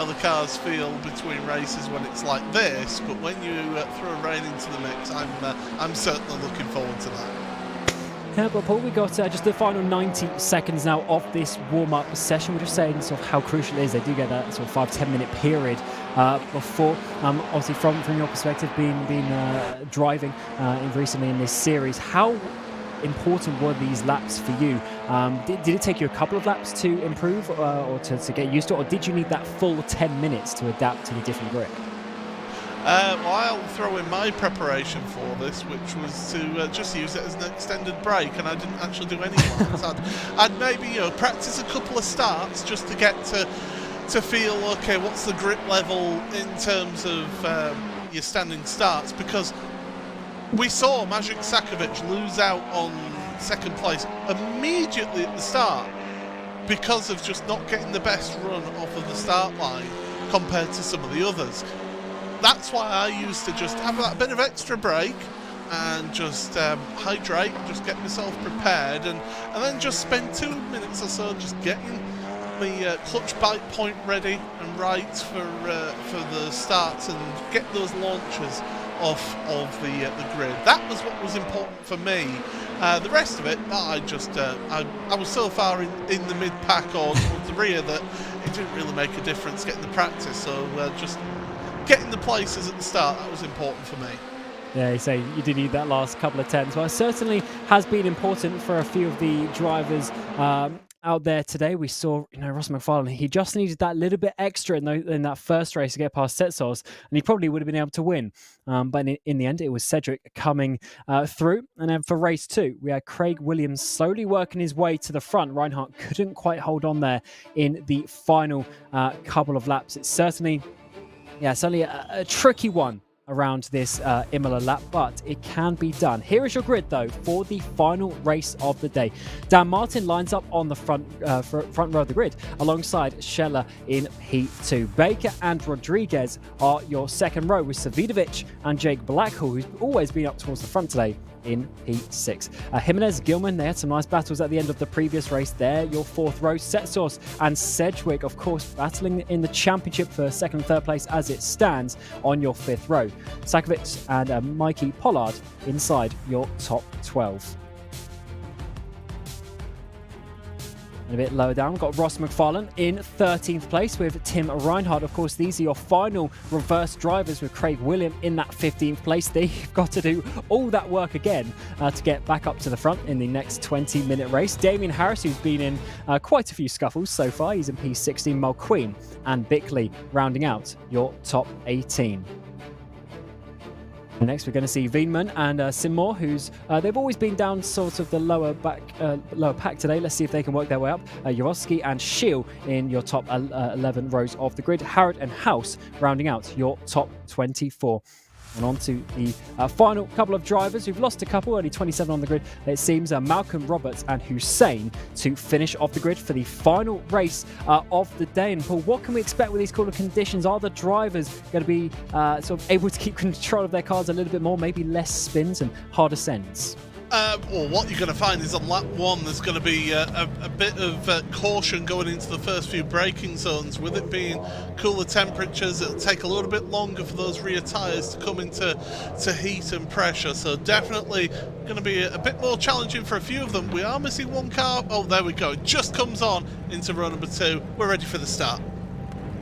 the cars feel between races when it's like this, but when you throw rain into the mix, I'm certainly looking forward to that. Yeah, but Paul, we got just the final 90 seconds now of this warm-up session. We're just saying sort of how crucial it is. They do get that sort of 5-10 minute period before. Obviously, from your perspective, being driving recently in this series, how important were these laps for you? Did it take you a couple of laps to improve or to get used to it, or did you need that full 10 minutes to adapt to the different grip? Well, I'll throw in my preparation for this, which was to just use it as an extended break, and I didn't actually do any ones. I'd maybe practice a couple of starts just to get to feel, okay, what's the grip level in terms of your standing starts, because we saw Maciej Sakovic lose out on second place immediately at the start because of just not getting the best run off of the start line compared to some of the others. That's why I used to just have that bit of extra break and just hydrate, just get myself prepared, and then just spend 2 minutes or so just getting the clutch bite point ready and right for the starts and get those launches off of the grid. That was what was important for me. The rest of it, I was so far in the mid-pack or towards the rear that it didn't really make a difference getting the practice, so just getting the places at the start, that was important for me. Yeah, you say you did need that last couple of tens. Well, it certainly has been important for a few of the drivers out there today. We saw, Ross McFarlane, he just needed that little bit extra in that first race to get past Setsos, and he probably would have been able to win. But in the end, it was Cedric coming through. And then for race 2, we had Craig Williams slowly working his way to the front. Reinhardt couldn't quite hold on there in the final couple of laps. It's certainly a tricky one around this Imola lap, but it can be done. Here is your grid, though, for the final race of the day. Dan Martin lines up on the front row of the grid alongside Scheller in P2. Baker and Rodriguez are your second row, with Savidovic and Jake Blackhall, who's always been up towards the front today, in P6. Jimenez, Gilman, they had some nice battles at the end of the previous race there. Your fourth row, Setsos and Sedgwick, of course, battling in the championship for second and third place as it stands on your fifth row. Sakovic and Mikey Pollard inside your top 12. And a bit lower down, we've got Ross McFarlane in 13th place with Tim Reinhardt. Of course, these are your final reverse drivers with Craig William in that 15th place. They've got to do all that work again to get back up to the front in the next 20-minute race. Damien Harris, who's been in quite a few scuffles so far, he's in P16. Mulqueen and Bickley rounding out your top 18. And next we're going to see Veenman and Simmore, who's they've always been down sort of the lower pack today. Let's see if they can work their way up. Jurowski and Schiel in your top 11 rows of the grid. Harrod and House rounding out your top 24. And on to the final couple of drivers who've lost a couple, only 27 on the grid. It seems Malcolm Roberts and Hussein to finish off the grid for the final race of the day. And Paul, what can we expect with these cooler conditions? Are the drivers going to be sort of able to keep control of their cars a little bit more, maybe less spins and harder sends? Well, what you're going to find is on lap one, there's going to be a bit of caution going into the first few braking zones. With it being cooler temperatures, it'll take a little bit longer for those rear tyres to come into heat and pressure. So definitely going to be a bit more challenging for a few of them. We are missing one car. Oh, there we go. It just comes on into row number 2. We're ready for the start.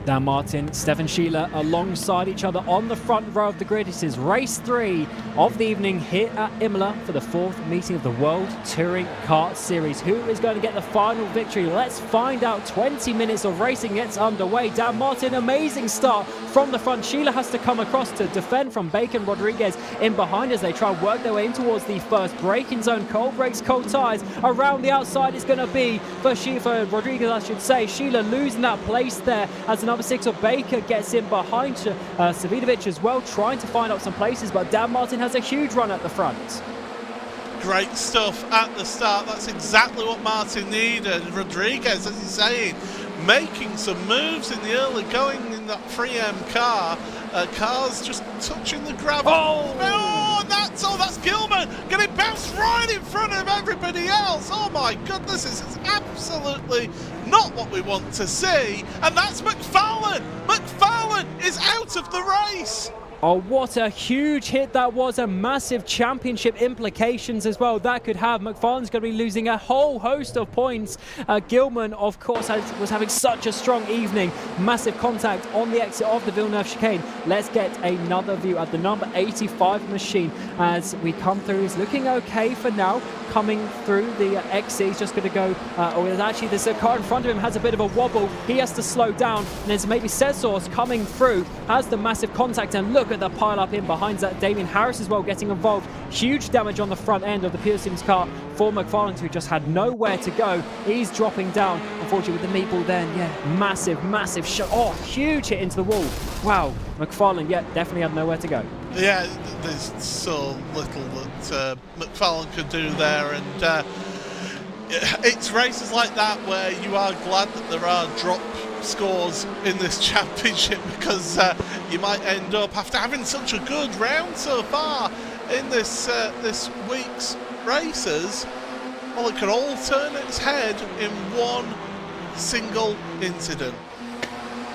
Dan Martin, Stefan Sheila alongside each other on the front row of the grid. This is race 3 of the evening here at Imola for the 4th meeting of the World Touring Car Series. Who is going to get the final victory? Let's find out. 20 minutes of racing gets underway. Dan Martin, amazing start from the front. Sheila has to come across to defend from Bacon. Rodriguez in behind as they try and work their way in towards the first braking zone. Cold brakes, cold tyres. Around the outside it's going to be for Rodriguez, I should say. Sheila losing that place there as number 6 of Baker gets in behind Savidovic as well, trying to find out some places, but Dan Martin has a huge run at the front. Great stuff at the start. That's exactly what Martin needed. Rodriguez, as he's saying, making some moves in the early going in that 3M car. Cars just touching the gravel. Oh, that's Gilman getting bounced right in front of everybody else. Oh my goodness, this is absolutely not what we want to see. And that's McFarlane. McFarlane is out of the race. Oh, what a huge hit that was, and massive championship implications as well that could have. McFarlane's going to be losing a whole host of points. Gilman, of course, was having such a strong evening. Massive contact on the exit of the Villeneuve chicane. Let's get another view at the number 85 machine as we come through. He's looking okay for now. Coming through the exit, he's just going to go. There's a car in front of him, has a bit of a wobble. He has to slow down. And there's maybe Cesors coming through, has the massive contact, and look at the pile up in behind that. Damien Harris as well getting involved. Huge damage on the front end of the Pearson's car for McFarlane, who just had nowhere to go. He's dropping down, unfortunately, with the meatball then. Yeah, massive shot. Oh, huge hit into the wall. Wow, McFarlane, yeah, definitely had nowhere to go. Yeah, there's so little that McFarlane could do there, and it's races like that where you are glad that there are drop scores in this championship, because you might end up, after having such a good round so far in this week's races, well, it could all turn its head in one single incident.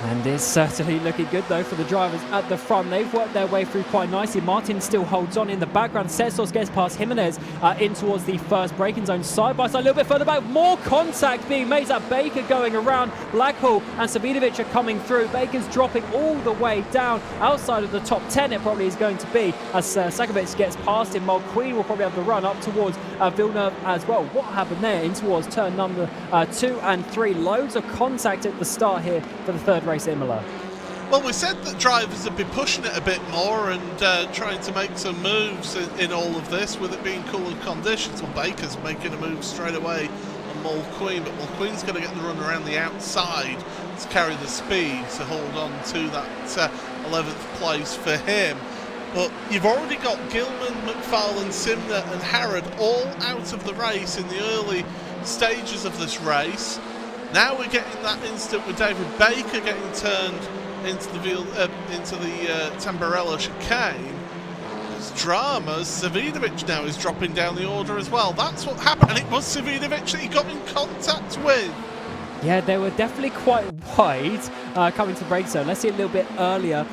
And it's certainly looking good, though, for the drivers at the front. They've worked their way through quite nicely. Martin still holds on in the background. Cestos gets past Jimenez in towards the first braking zone. Side by side, a little bit further back. More contact being made. That Baker going around. Blackhall and Savidovic are coming through. Baker's dropping all the way down outside of the top 10. It probably is going to be as Sakovic gets past him. Mulqueen will probably have the run up towards Villeneuve as well. What happened there in towards turn number 2 and 3? Loads of contact at the start here for the third race Imola. Well, we said that drivers would be pushing it a bit more and trying to make some moves in all of this, with it being cooler conditions. Well, Baker's making a move straight away on Mulqueen, but Mulqueen's going to get the run around the outside to carry the speed to hold on to that 11th place for him. But you've already got Gilman, McFarlane, Simner and Harrod all out of the race in the early stages of this race. Now we're getting that instant with David Baker getting turned into the Tamburello chicane. There's dramas. Savidovic now is dropping down the order as well. That's what happened, and it was Savidovic that he got in contact with. Yeah, they were definitely quite wide coming to the brake zone. Let's see a little bit earlier,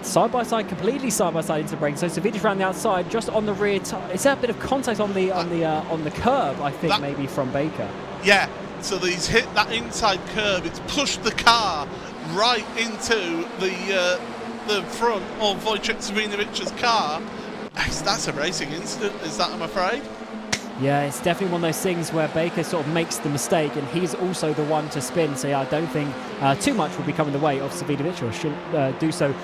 side by side, completely side by side into the brake zone. So Savidovic around the outside, just on the rear. Is there a bit of contact on the curb? I think maybe from Baker. Yeah. So he's hit that inside curb. It's pushed the car right into the front of Wojciech Savinovic's car. That's a racing incident, is that, I'm afraid? Yeah, it's definitely one of those things where Baker sort of makes the mistake, and he's also the one to spin. So yeah, I don't think too much will be coming the way of Savinovic, or should do so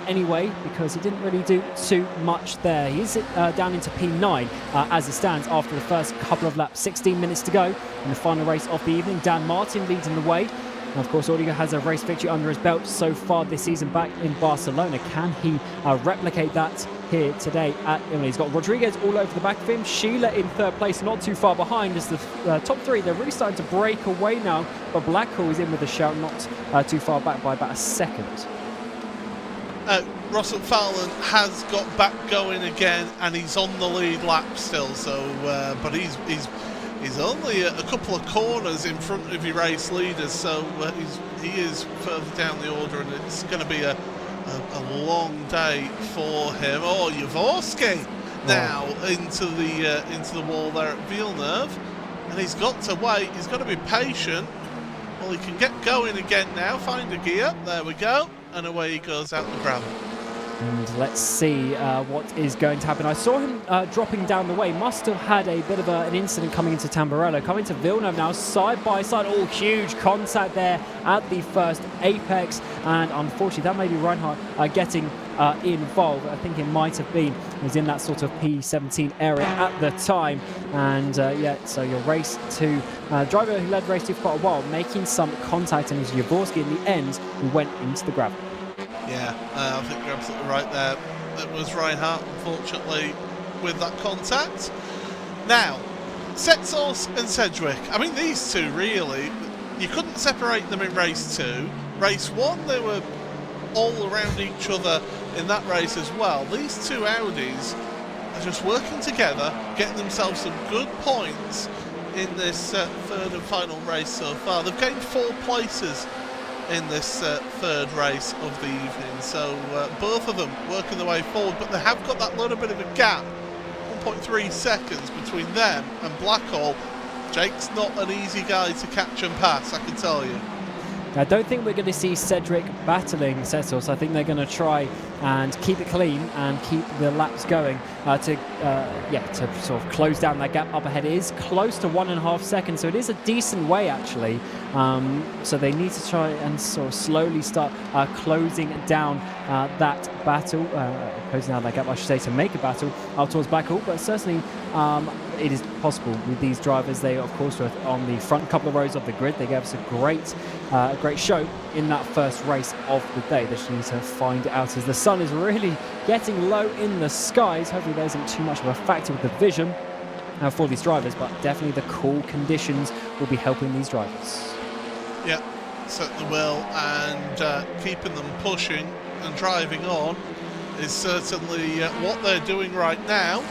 anyway, because he didn't really do too much there. He is down into P9 as it stands after the first couple of laps. 16 minutes to go in the final race of the evening. Dan Martin leads in the way. And of course, Audio has a race victory under his belt so far this season back in Barcelona. Can he replicate that here today at Imola? He's got Rodriguez all over the back of him. Sheila in third place, not too far behind as the top three. They're really starting to break away now, but Blackhall is in with a shout, not too far back by about a second. Russell Fowler has got back going again, and he's on the lead lap still. So, but he's only a couple of corners in front of your race leaders, so he is further down the order, and it's going to be a long day for him. Oh, Jaworski now into the wall there at Villeneuve, and he's got to wait. He's got to be patient. Well, he can get going again now. Find a gear. There we go, and away he goes out the gravel. And let's see what is going to happen. I saw him dropping down the way. Must have had a bit of an incident coming into Tamburello. Coming to Villeneuve now, side by side. Oh, huge contact there at the first apex. And unfortunately, that may be Reinhardt getting involved. I think it might have been. He was in that sort of P17 area at the time. And yeah, so your race two driver who led race two for quite a while, making some contact. And it was Jaworski in the end who went into the gravel. Yeah, I think you're absolutely right there. It was Reinhardt, unfortunately, with that contact. Now, Setsos and Sedgwick. I mean, these two, really, you couldn't separate them in race two. Race one, they were all around each other in that race as well. These two Audis are just working together, getting themselves some good points in this third and final race so far. They've gained 4 places in this third race of the evening, so both of them working their way forward, but they have got that little bit of a gap, 1.3 seconds between them and Blackhall. Jake's not an easy guy to catch and pass, I can tell you. I don't think we're going to see Cedric battling Setsos. I think they're going to try and keep it clean and keep the laps going to sort of close down that gap up ahead. It is close to 1.5 seconds, so it is a decent way actually. So they need to try and sort of slowly start closing down that battle, closing down that gap, I should say, to make a battle out towards Blackhall. But certainly it is possible with these drivers. They, of course, were on the front couple of rows of the grid. They gave us a great show in that first race of the day. They just need to find it out as the sun is really getting low in the skies. Hopefully there isn't too much of a factor with the vision for these drivers, but definitely the cool conditions will be helping these drivers. Yeah, certainly will, and keeping them pushing and driving on is certainly what they're doing right now.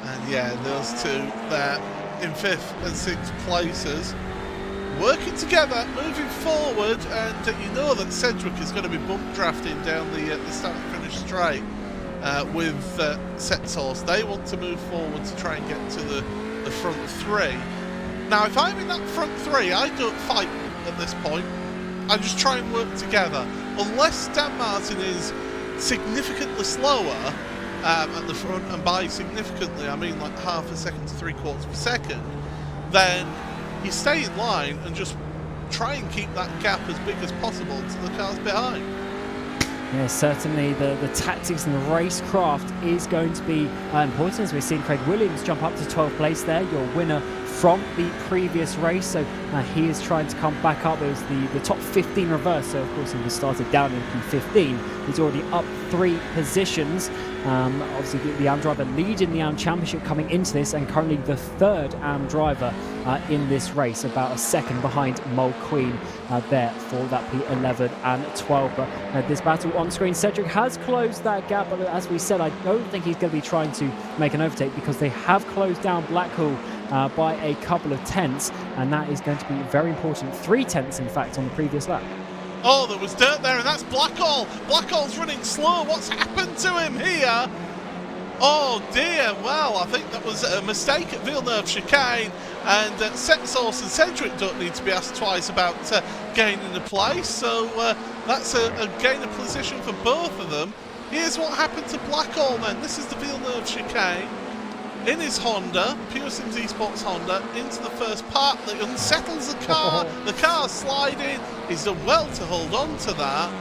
And yeah, those two there in 5th and 6th places, working together, moving forward, and you know that Sedgwick is going to be bump drafting down the start and finish straight with Setsos. They want to move forward to try and get to the front 3. Now, if I'm in that front 3, I don't fight at this point. I just try and work together. Unless Dan Martin is significantly slower at the front, and by significantly I mean like 0.5 second to 3/4 of a second, then you stay in line and just try and keep that gap as big as possible to the cars behind. Yeah, certainly the tactics and the racecraft is going to be important, as we've seen Craig Williams jump up to 12th place there, your winner from the previous race. So he is trying to come back up. It was the top 15 reverse, so of course he was started down in P15. He's already up 3 positions. Obviously the AM driver leading the AM Championship coming into this, and currently the 3rd AM driver in this race, about a second behind Mole Queen there for that P11 and 12. But this battle on screen, Cedric has closed that gap, but as we said, I don't think he's going to be trying to make an overtake, because they have closed down Blackhall by a couple of tenths, and that is going to be very important. 3 tenths, in fact, on the previous lap. Oh, there was dirt there, and that's Blackhall. Blackhall's running slow. What's happened to him here? Oh dear, well, I think that was a mistake at Villeneuve chicane, and Setsource and Cedric don't need to be asked twice about gaining a place, so that's a gain of position for both of them. Here's what happened to Blackall then. This is the Villeneuve chicane. In his Honda, Pure Sims Esports Honda, into the first part that unsettles the car. The car's sliding. He's done well to hold on to that.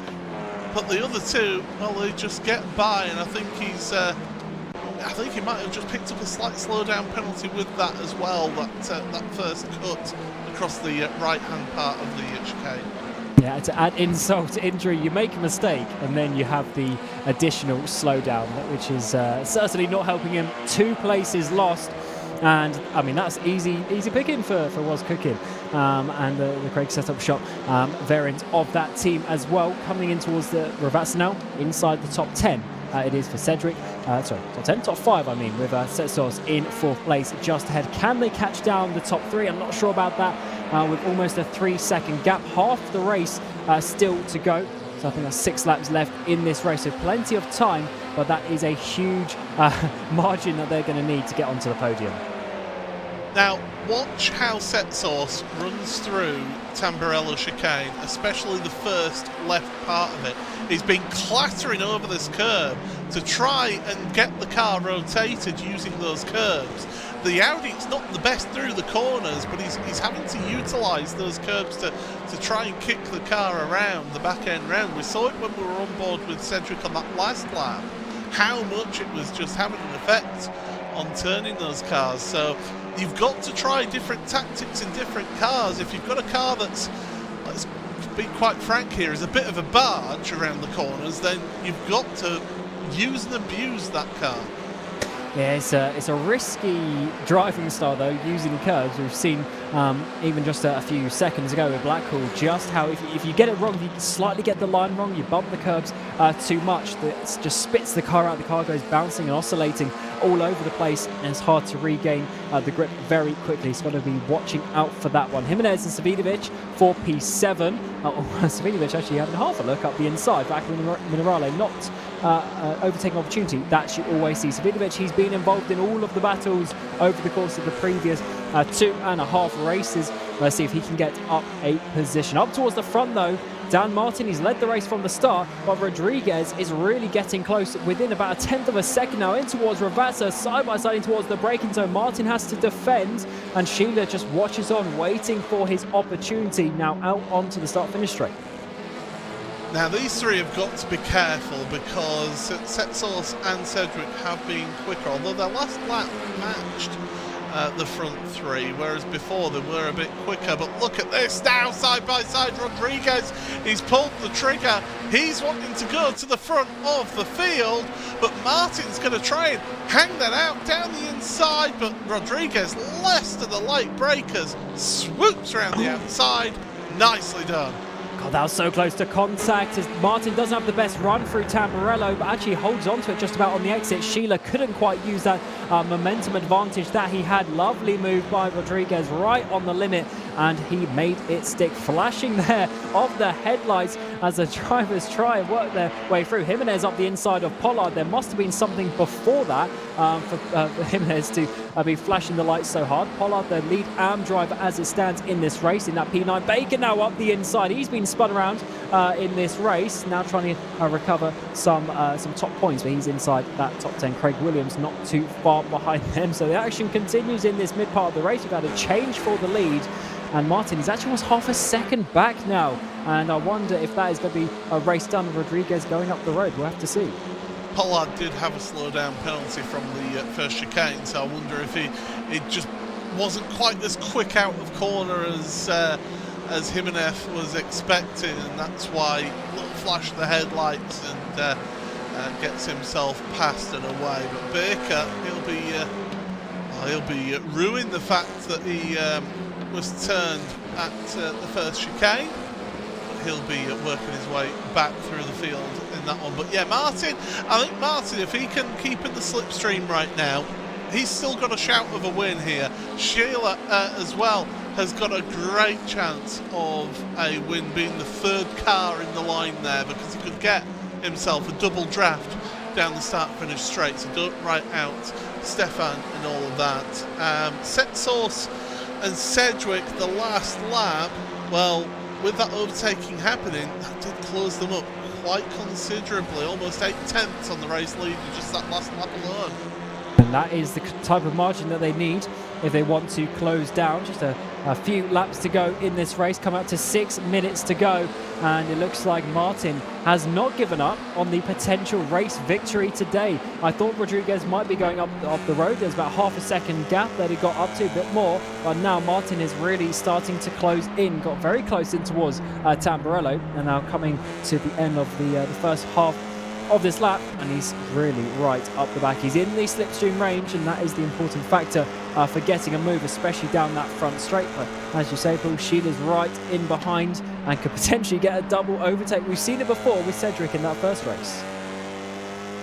But the other two, well, they just get by, and I think I think he might have just picked up a slight slowdown penalty with that as well. That first cut across the right-hand part of the chicane. Yeah, to add insult to injury, you make a mistake and then you have the additional slowdown, which is certainly not helping him. 2 places lost, and I mean that's easy picking for Was Cooking, and the Craig setup shop variant of that team as well, coming in towards the Ravazza now inside the top 10. It is for Cedric, sorry, top 10, top 5 I mean, with Setsource in 4th place just ahead. Can they catch down the top 3? I'm not sure about that, with almost a 3-second gap. Half the race still to go, so I think that's 6 laps left in this race, so plenty of time, but that is a huge margin that they're going to need to get onto the podium. Now, watch how Setsource runs through Tamburello chicane, especially the first left part of it. He's been clattering over this curb to try and get the car rotated using those curbs. The Audi's not the best through the corners, but he's having to utilise those curbs to try and kick the car around, the back end round. We saw it when we were on board with Cedric on that last lap, how much it was just having an effect on turning those cars. So you've got to try different tactics in different cars. If you've got a car that's, let's be quite frank here, is a bit of a barge around the corners, then you've got to use and abuse that car. Yeah, it's a risky driving style though, using curbs. We've seen even just a few seconds ago with Blackall just how if you get it wrong, if you slightly get the line wrong, you bump the curbs too much, it just spits the car out. The car goes bouncing and oscillating all over the place, and it's hard to regain the grip very quickly. So got to be watching out for that one. Jimenez and Savidovic for P7. Savidovic actually having half a look up the inside, back with Minerale not overtaking opportunity that you always see. Savidovic, he's been involved in all of the battles over the course of the previous 2.5 races. Let's see if he can get up a position. Up towards the front though, Dan Martin, he's led the race from the start, but Rodriguez is really getting close, within about 1/10 of a second now, in towards Ravazza, side by side in towards the braking zone. Martin has to defend, and Sheila just watches on, waiting for his opportunity, now out onto the start-finish straight. Now these three have got to be careful because Setsource and Cedric have been quicker, although their last lap matched the front three, whereas before they were a bit quicker. But look at this now, side by side, Rodriguez, he's pulled the trigger, he's wanting to go to the front of the field, but Martin's going to try and hang that out down the inside, but Rodriguez, less of the late breakers, swoops around the outside. Nicely done. God, that was so close to contact, as Martin doesn't have the best run through Tamburello, but actually holds on to it just about on the exit. Sheila couldn't quite use that momentum advantage that he had. Lovely move by Rodriguez right on the limit, and he made it stick. Flashing there of the headlights as the drivers try and work their way through. Jimenez up the inside of Pollard. There must have been something before that for Jimenez to be flashing the lights so hard. Pollard, the lead AM driver as it stands in this race in that P9. Baker now up the inside. He's been spun around in this race, now trying to recover some top points, but he's inside that top 10. Craig Williams not too far behind them, so the action continues in this mid part of the race. We've had a change for the lead, and Martin is actually almost half a second back now, and I wonder if that is going to be a race done with Rodriguez going up the road. We'll have to see. Pollard did have a slowdown penalty from the first chicane, so I wonder if it just wasn't quite as quick out of corner as Jimenez was expecting, and that's why little flash of the headlights and gets himself past and away. But Baker, he'll be ruined the fact that he was turned at the first chicane. He'll be working his way back through the field in that one. But yeah, Martin, I think Martin, if he can keep in the slipstream right now, he's still got a shout of a win here. Sheila as well has got a great chance of a win, being the third car in the line there, because he could get himself a double draft down the start-finish straight. So don't write out Stefan and all of that. Setsource and Sedgwick the last lap, well, with that overtaking happening, that did close them up quite considerably, almost 8/10 on the race lead in just that last lap alone. And that is the type of margin that they need if they want to close down. Just a few laps to go in this race, come out to 6 minutes to go, and it looks like Martin has not given up on the potential race victory today. I thought Rodriguez might be going up the road. There's about half a second gap that he got up to, a bit more, but now Martin is really starting to close in, got very close in towards Tamburello, and now coming to the end of the first half of this lap, and he's really right up the back. He's in the slipstream range, and that is the important factor for getting a move, especially down that front straight. But as you say, Paul, Sheila's right in behind and could potentially get a double overtake. We've seen it before with Cedric in that first race.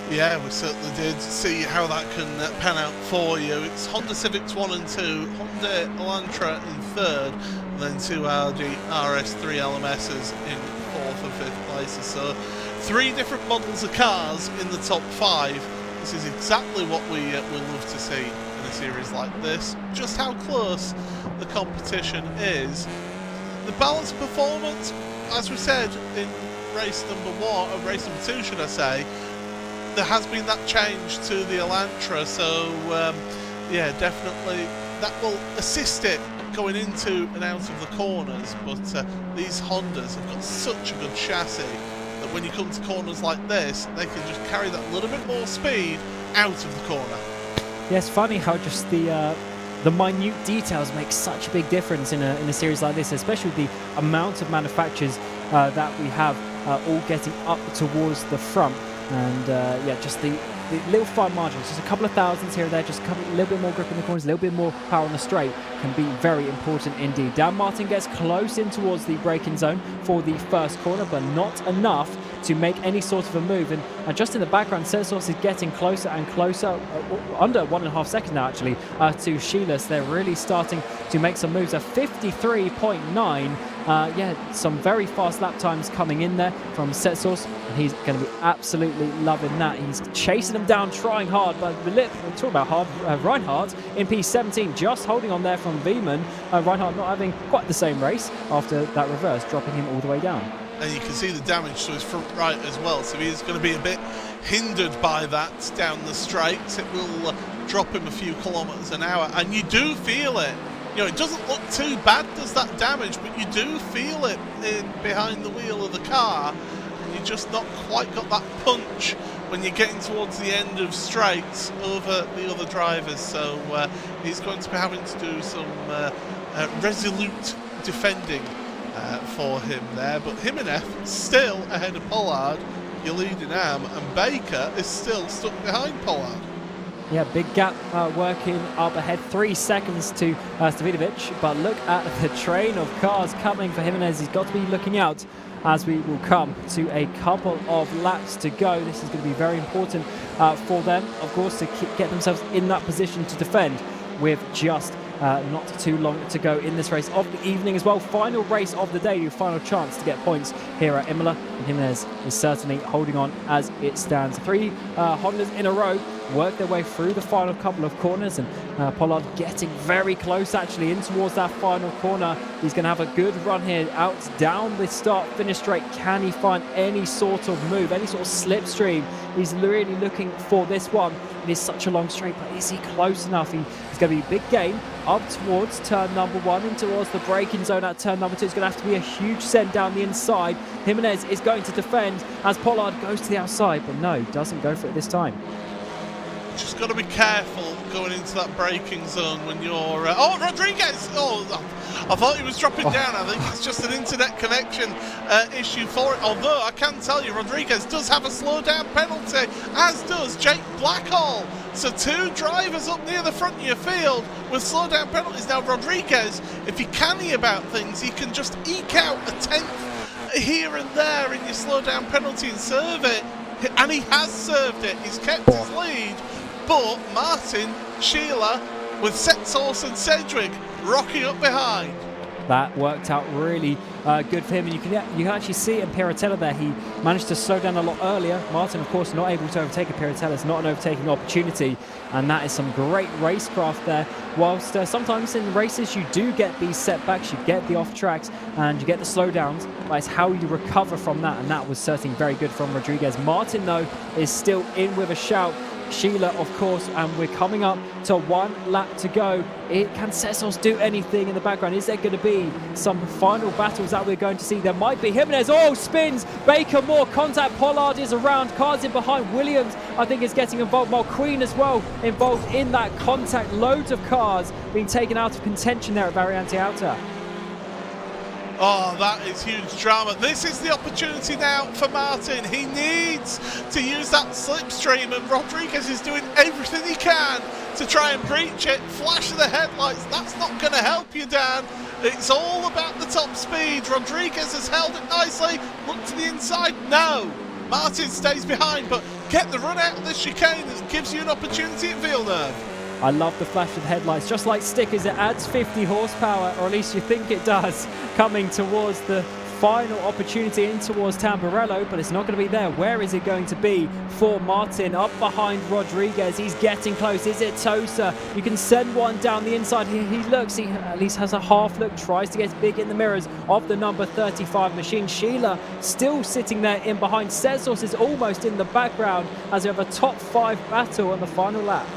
Yeah, we certainly did see how that can pan out for you. It's Honda Civics 1 and 2, Honda Elantra in third, and then two Audi RS3 LMSs in fourth and fifth places. So 3 different models of cars in the top 5. This is exactly what we love to see in a series like this. Just how close the competition is. The balanced performance, as we said in race number 1, or race number 2 should I say, there has been that change to the Elantra, so yeah, definitely that will assist it going into and out of the corners. But these Hondas have got such a good chassis that when you come to corners like this, they can just carry that little bit more speed out of the corner. Yeah, it's funny how just the minute details make such a big difference in a series like this, especially the amount of manufacturers that we have all getting up towards the front. And yeah, just the little fine margins, just a couple of thousands here and there, just a little bit more grip in the corners, a little bit more power on the straight can be very important indeed. Dan Martin gets close in towards the braking zone for the first corner, but not enough to make any sort of a move. And just in the background, Cessos is getting closer and closer, under 1.5 seconds now actually, to Sheila's. They're really starting to make some moves. A 53.9. Yeah, some very fast lap times coming in there from Cessos, and he's going to be absolutely loving that. He's chasing them down, trying hard, but we're talking about hard. Reinhardt in P17, just holding on there from Veman. Reinhardt not having quite the same race after that reverse, dropping him all the way down. And you can see the damage to his front right as well, so he is going to be a bit hindered by that down the straights. It will drop him a few kilometres an hour, and you do feel it. You know, it doesn't look too bad, does that damage, but you do feel it behind the wheel of the car. You just not quite got that punch when you're getting towards the end of straights over the other drivers. So he's going to be having to do some resolute defending for him there. But Jimenez still ahead of Pollard, your leading arm, and Baker is still stuck behind Pollard. Yeah, big gap working up ahead, 3 seconds to Stevinovic, but look at the train of cars coming for Jimenez. He's got to be looking out as we will come to a couple of laps to go. This is going to be very important for them, of course, to get themselves in that position to defend with just not too long to go in this race of the evening as well. Final race of the day, your final chance to get points here at Imola, and Jimenez is certainly holding on as it stands. 3 Hondas in a row work their way through the final couple of corners, and Pollard getting very close actually in towards that final corner. He's going to have a good run here, out down the start finish straight. Can he find any sort of move, any sort of slipstream? He's really looking for this one. It is such a long straight, but is he close enough? It's going to be a big gain up towards turn number 1, in towards the braking zone at turn number 2. It's going to have to be a huge send down the inside. Jimenez is going to defend as Pollard goes to the outside, but no, doesn't go for it this time. Just got to be careful going into that braking zone when you're... oh, Rodriguez! Oh, I thought he was dropping down. I think it's just an internet connection issue for it. Although, I can tell you, Rodriguez does have a slowdown penalty, as does Jake Blackhall. So 2 drivers up near the front of your field with slowdown penalties. Now, Rodriguez, if you're canny about things, he can just eke out a 10th here and there in your slowdown penalty and serve it. And he has served it. He's kept his lead. But Martin, Sheila, with Setsos and Cedric rocking up behind. that worked out really good for him, and you can actually see it in Piratella there. He managed to slow down a lot earlier. Martin, of course, not able to overtake a Piratella. It's not an overtaking opportunity, and that is some great racecraft there. Whilst sometimes in races you do get these setbacks, you get the off tracks, and you get the slowdowns, but it's how you recover from that, and that was certainly very good from Rodriguez. Martin, though, is still in with a shout. Sheila, of course, and we're coming up to 1 lap to go. Can Cesos do anything in the background? Is there going to be some final battles that we're going to see? There might be. Jimenez, spins. Baker, more contact. Pollard is around. Cars in behind. Williams, I think, is getting involved. Mulqueen as well involved in that contact. Loads of cars being taken out of contention there at Variante Alta. Oh, that is huge drama. This is the opportunity now for Martin. He needs to use that slipstream, and Rodriguez is doing everything he can to try and breach it. Flash of the headlights, that's not going to help you, Dan. It's all about the top speed. Rodriguez has held it nicely. Look to the inside. No. Martin stays behind, but get the run out of this chicane. It gives you an opportunity at Villeneuve. I love the flash of the headlights. Just like stickers, it adds 50 horsepower, or at least you think it does, coming towards the final opportunity in towards Tamburello, but it's not going to be there. Where is it going to be for Martin? Up behind Rodriguez. He's getting close. Is it Tosa? You can send one down the inside. He looks. He at least has a half look. Tries to get big in the mirrors of the number 35 machine. Sheila still sitting there in behind. Cesos is almost in the background as we have a top 5 battle on the final lap.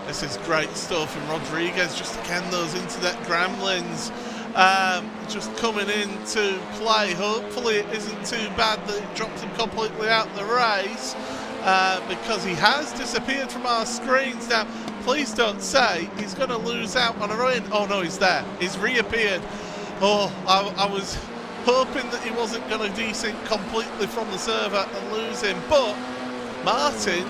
This is great stuff, and Rodriguez just again those internet gremlins just coming into play. Hopefully it isn't too bad that it drops him completely out the race, because he has disappeared from our screens. Now, please don't say he's going to lose out on a run. Oh no, he's there. He's reappeared. Oh, I was hoping that he wasn't going to desync completely from the server and lose him, but Martin,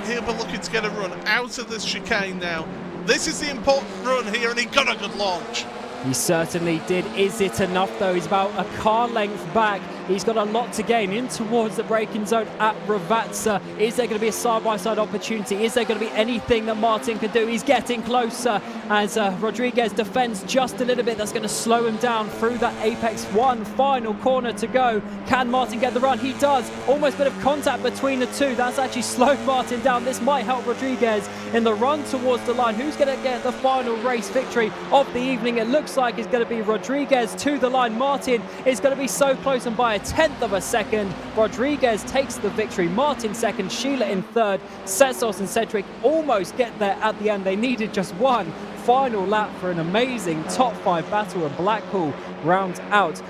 he'll be looking to get a run out of this chicane now. This is the important run here, and he got a good launch. He certainly did. Is it enough, though? He's about a car length back. He's got a lot to gain in towards the braking zone at Ravazza. Is there going to be a side-by-side opportunity? Is there going to be anything that Martin can do? He's getting closer as Rodriguez defends just a little bit. That's going to slow him down through that apex. One final corner to go. Can Martin get the run? He does. Almost a bit of contact between the two. That's actually slowed Martin down. This might help Rodriguez in the run towards the line. Who's going to get the final race victory of the evening? It looks like it's going to be Rodriguez to the line. Martin is going to be so close, and by a 1/10 of a second, Rodriguez takes the victory. Martin second, Sheila in third. Cesos and Cedric almost get there at the end. They needed just one final lap for an amazing top 5 battle, and Blackpool rounds out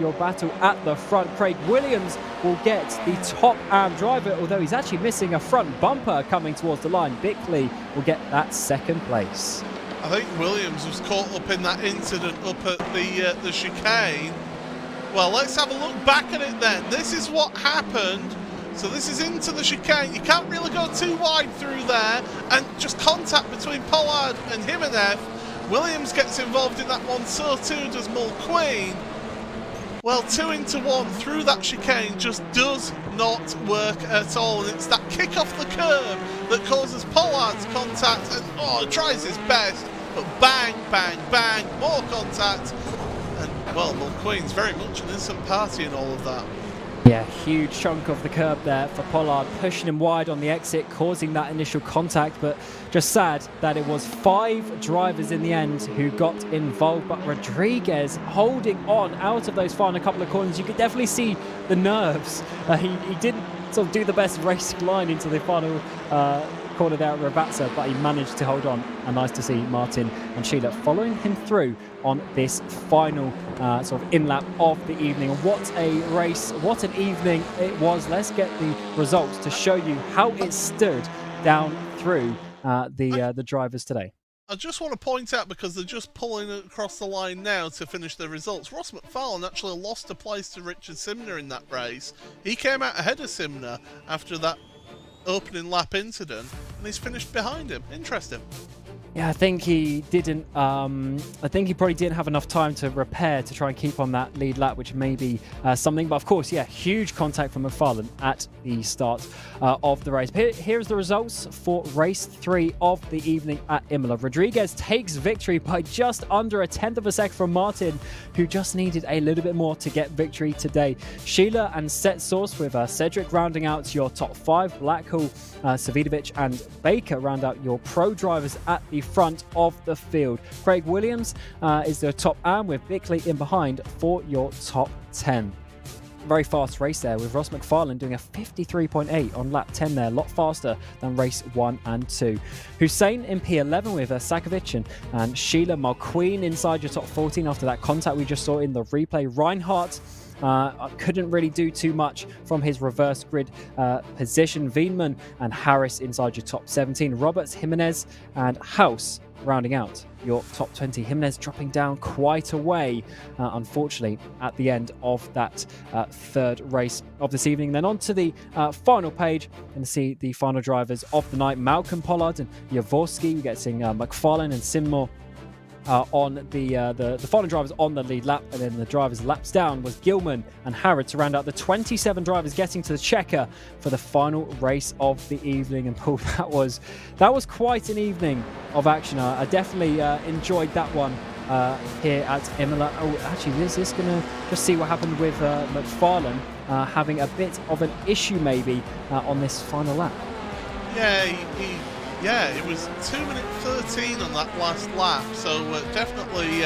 your battle at the front. Craig Williams will get the top AM driver, although he's actually missing a front bumper coming towards the line. Bickley will get that second place. I think Williams was caught up in that incident up at the chicane. Well, let's have a look back at it then. This is what happened. So this is into the chicane. You can't really go too wide through there, and just contact between Pollard and Jimenez. Williams gets involved in that one, so too does Mulqueen. Well, 2 into 1 through that chicane just does not work at all, and it's that kick off the curb that causes Pollard's contact, and he tries his best, but bang, bang, bang, more contact, and well, Mulqueen's very much an innocent party in all of that. Yeah, huge chunk of the curb there for Pollard, pushing him wide on the exit, causing that initial contact, but just sad that it was 5 drivers in the end who got involved, but Rodriguez holding on out of those final couple of corners. You could definitely see the nerves. He didn't sort of do the best racing line into the final corner there at Ravazza, but he managed to hold on, and nice to see Martin and Sheila following him through on this final sort of in-lap of the evening. What a race, what an evening it was. Let's get the results to show you how it stood down through the drivers today. I just want to point out, because they're just pulling across the line now to finish the results, Ross McFarlane actually lost a place to Richard Simner in that race. He came out ahead of Simner after that opening lap incident, and he's finished behind him. Interesting. Yeah, I think he didn't. I think he probably didn't have enough time to repair to try and keep on that lead lap, which may be something. But of course, yeah, huge contact from McFarlane at the start of the race. Here's the results for race 3 of the evening at Imola. Rodriguez takes victory by just under a tenth of a second from Martin, who just needed a little bit more to get victory today. Sheila and Set Source with Cedric rounding out your top 5. Blackhall, Savidovic and Baker round out your pro drivers at the front of the field. Craig Williams is the top AM with Bickley in behind for your top 10. Very fast race there with Ross McFarlane doing a 53.8 on lap 10 there, a lot faster than race 1 and 2. Hussein in P11 with Sakovic and Sheila Marqueen inside your top 14 after that contact we just saw in the replay. Reinhardt couldn't really do too much from his reverse grid position. Veenman and Harris inside your top 17. Roberts, Jimenez and House rounding out your top 20. Jimenez dropping down quite a way, unfortunately, at the end of that third race of this evening. Then on to the final page and see the final drivers of the night. Malcolm Pollard and Jaworski. We're getting McFarlane and Sinmore on the final drivers on the lead lap, and then the drivers laps down was Gilman and Harrod to round out the 27 drivers getting to the checker for the final race of the evening. And Paul, that was quite an evening of action. I definitely enjoyed that one here at Imola. Oh, actually, this is going to just see what happened with McFarlane having a bit of an issue maybe on this final lap. Yeah, it was 2 minute 13 on that last lap, so definitely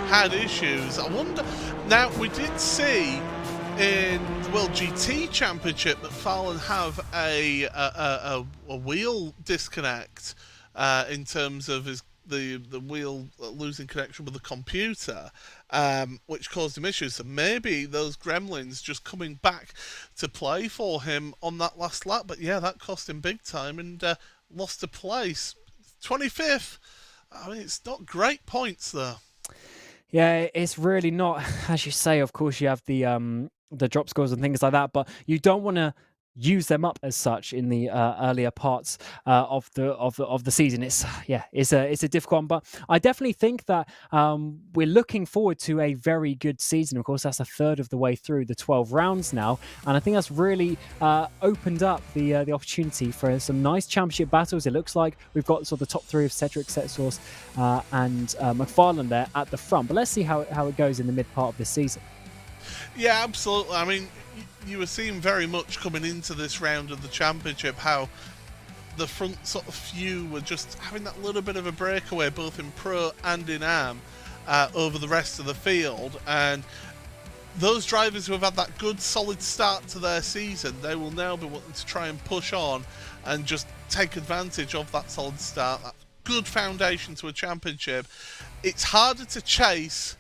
had issues. I wonder. Now we did see in the World GT Championship that McFarlane have a wheel disconnect in terms of the wheel losing connection with the computer, which caused him issues. So maybe those gremlins just coming back to play for him on that last lap. But yeah, that cost him big time and lost a place. 25th. I mean, it's not great points though. Yeah, it's really not. As you say, of course, you have the drop scores and things like that, but you don't want to use them up as such in the earlier parts of the season. It's a difficult one, but I definitely think that we're looking forward to a very good season. Of course, that's a third of the way through the 12 rounds now, and I think that's really opened up the opportunity for some nice championship battles. It looks like we've got sort of the top 3 of Cedric, Setsource and McFarlane there at the front, but let's see how it goes in the mid part of this season. Yeah, absolutely. I mean, you were seeing very much coming into this round of the championship how the front sort of few were just having that little bit of a breakaway both in pro and in AM over the rest of the field, and those drivers who have had that good solid start to their season, they will now be wanting to try and push on and just take advantage of that solid start, that good foundation to a championship. It's harder to chase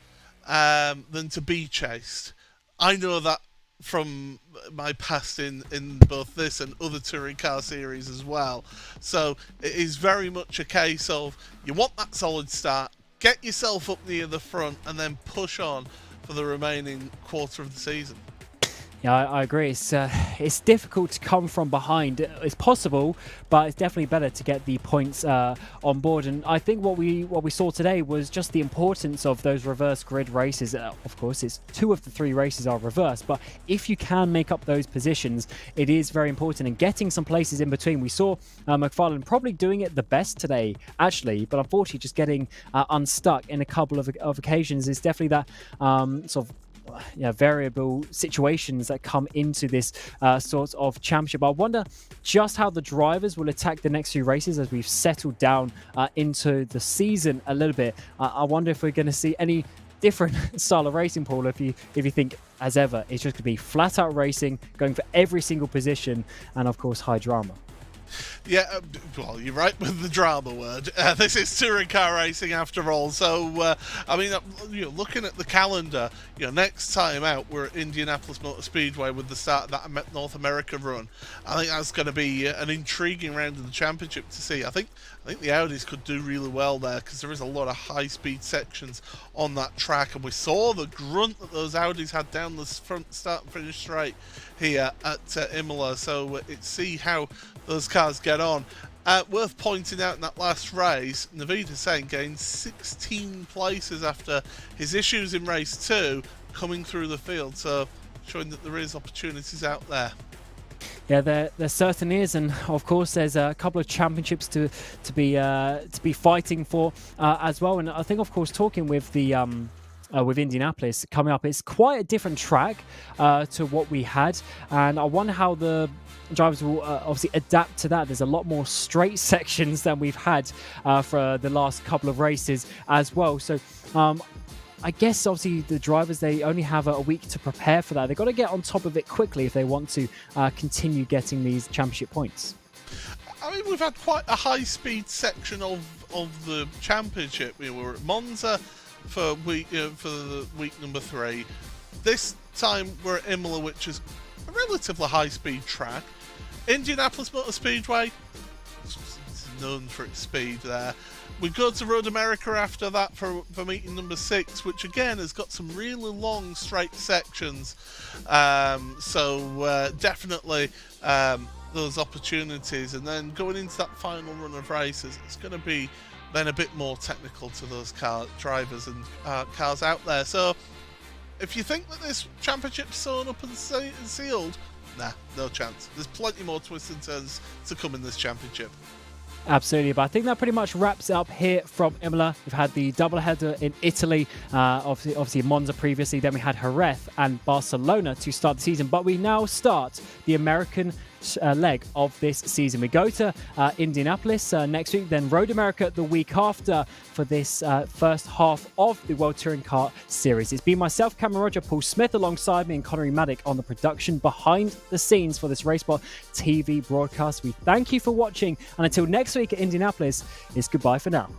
than to be chased. I know that from my past in both this and other touring car series as well. So it is very much a case of you want that solid start, get yourself up near the front, and then push on for the remaining quarter of the season. Yeah, I agree. It's difficult to come from behind. It's possible, but it's definitely better to get the points on board. And I think what we saw today was just the importance of those reverse grid races. Of course, it's 2 of the 3 races are reverse, but if you can make up those positions, it is very important. And getting some places in between, we saw McFarlane probably doing it the best today, actually, but unfortunately just getting unstuck in a couple of occasions is definitely that sort of variable situations that come into this sort of championship. I wonder just how the drivers will attack the next few races as we've settled down into the season a little bit. I wonder if we're going to see any different style of racing, Paul, if you think, as ever, it's just going to be flat out racing, going for every single position, and of course high drama. Yeah, well, you're right with the drama word. This is touring car racing after all. So, I mean, looking at the calendar, next time out we're at Indianapolis Motor Speedway with the start of that North America run. I think that's going to be an intriguing round of the championship to see. I think the Audis could do really well there because there is a lot of high-speed sections on that track, and we saw the grunt that those Audis had down the front start and finish straight here at Imola. So see how those cars get on. Worth pointing out in that last race, Naveed Hussain gained 16 places after his issues in race 2 coming through the field, so showing that there is opportunities out there. Yeah, there certainly is, and of course there's a couple of championships to be fighting for as well. And I think, of course, talking with the with Indianapolis coming up, it's quite a different track to what we had, and I wonder how the drivers will obviously adapt to that. There's a lot more straight sections than we've had for the last couple of races as well. So I guess obviously the drivers, they only have a week to prepare for that. They've got to get on top of it quickly if they want to continue getting these championship points. I mean, we've had quite a high-speed section of the championship. We were at Monza for week number 3. This time we're at Imola, which is a relatively high-speed track. Indianapolis Motor Speedway, it's known for its speed there. We go to Road America after that for meeting number 6, which again has got some really long straight sections. So definitely those opportunities. And then going into that final run of races, it's going to be then a bit more technical to those drivers and cars out there. So if you think that this championship's sewn up and sealed, nah, no chance. There's plenty more twists and turns to come in this championship. Absolutely, but I think that pretty much wraps it up here from Imola. We've had the doubleheader in Italy, obviously Monza previously, then we had Jerez and Barcelona to start the season, but we now start the American leg of this season. We go to Indianapolis next week, then Road America the week after for this first half of the World Touring Car Series. It's been myself, Cameron Roger, Paul Smith alongside me, and Connery Maddock on the production behind the scenes for this RaceSpot TV broadcast. We thank you for watching, and until next week at Indianapolis, it's goodbye for now.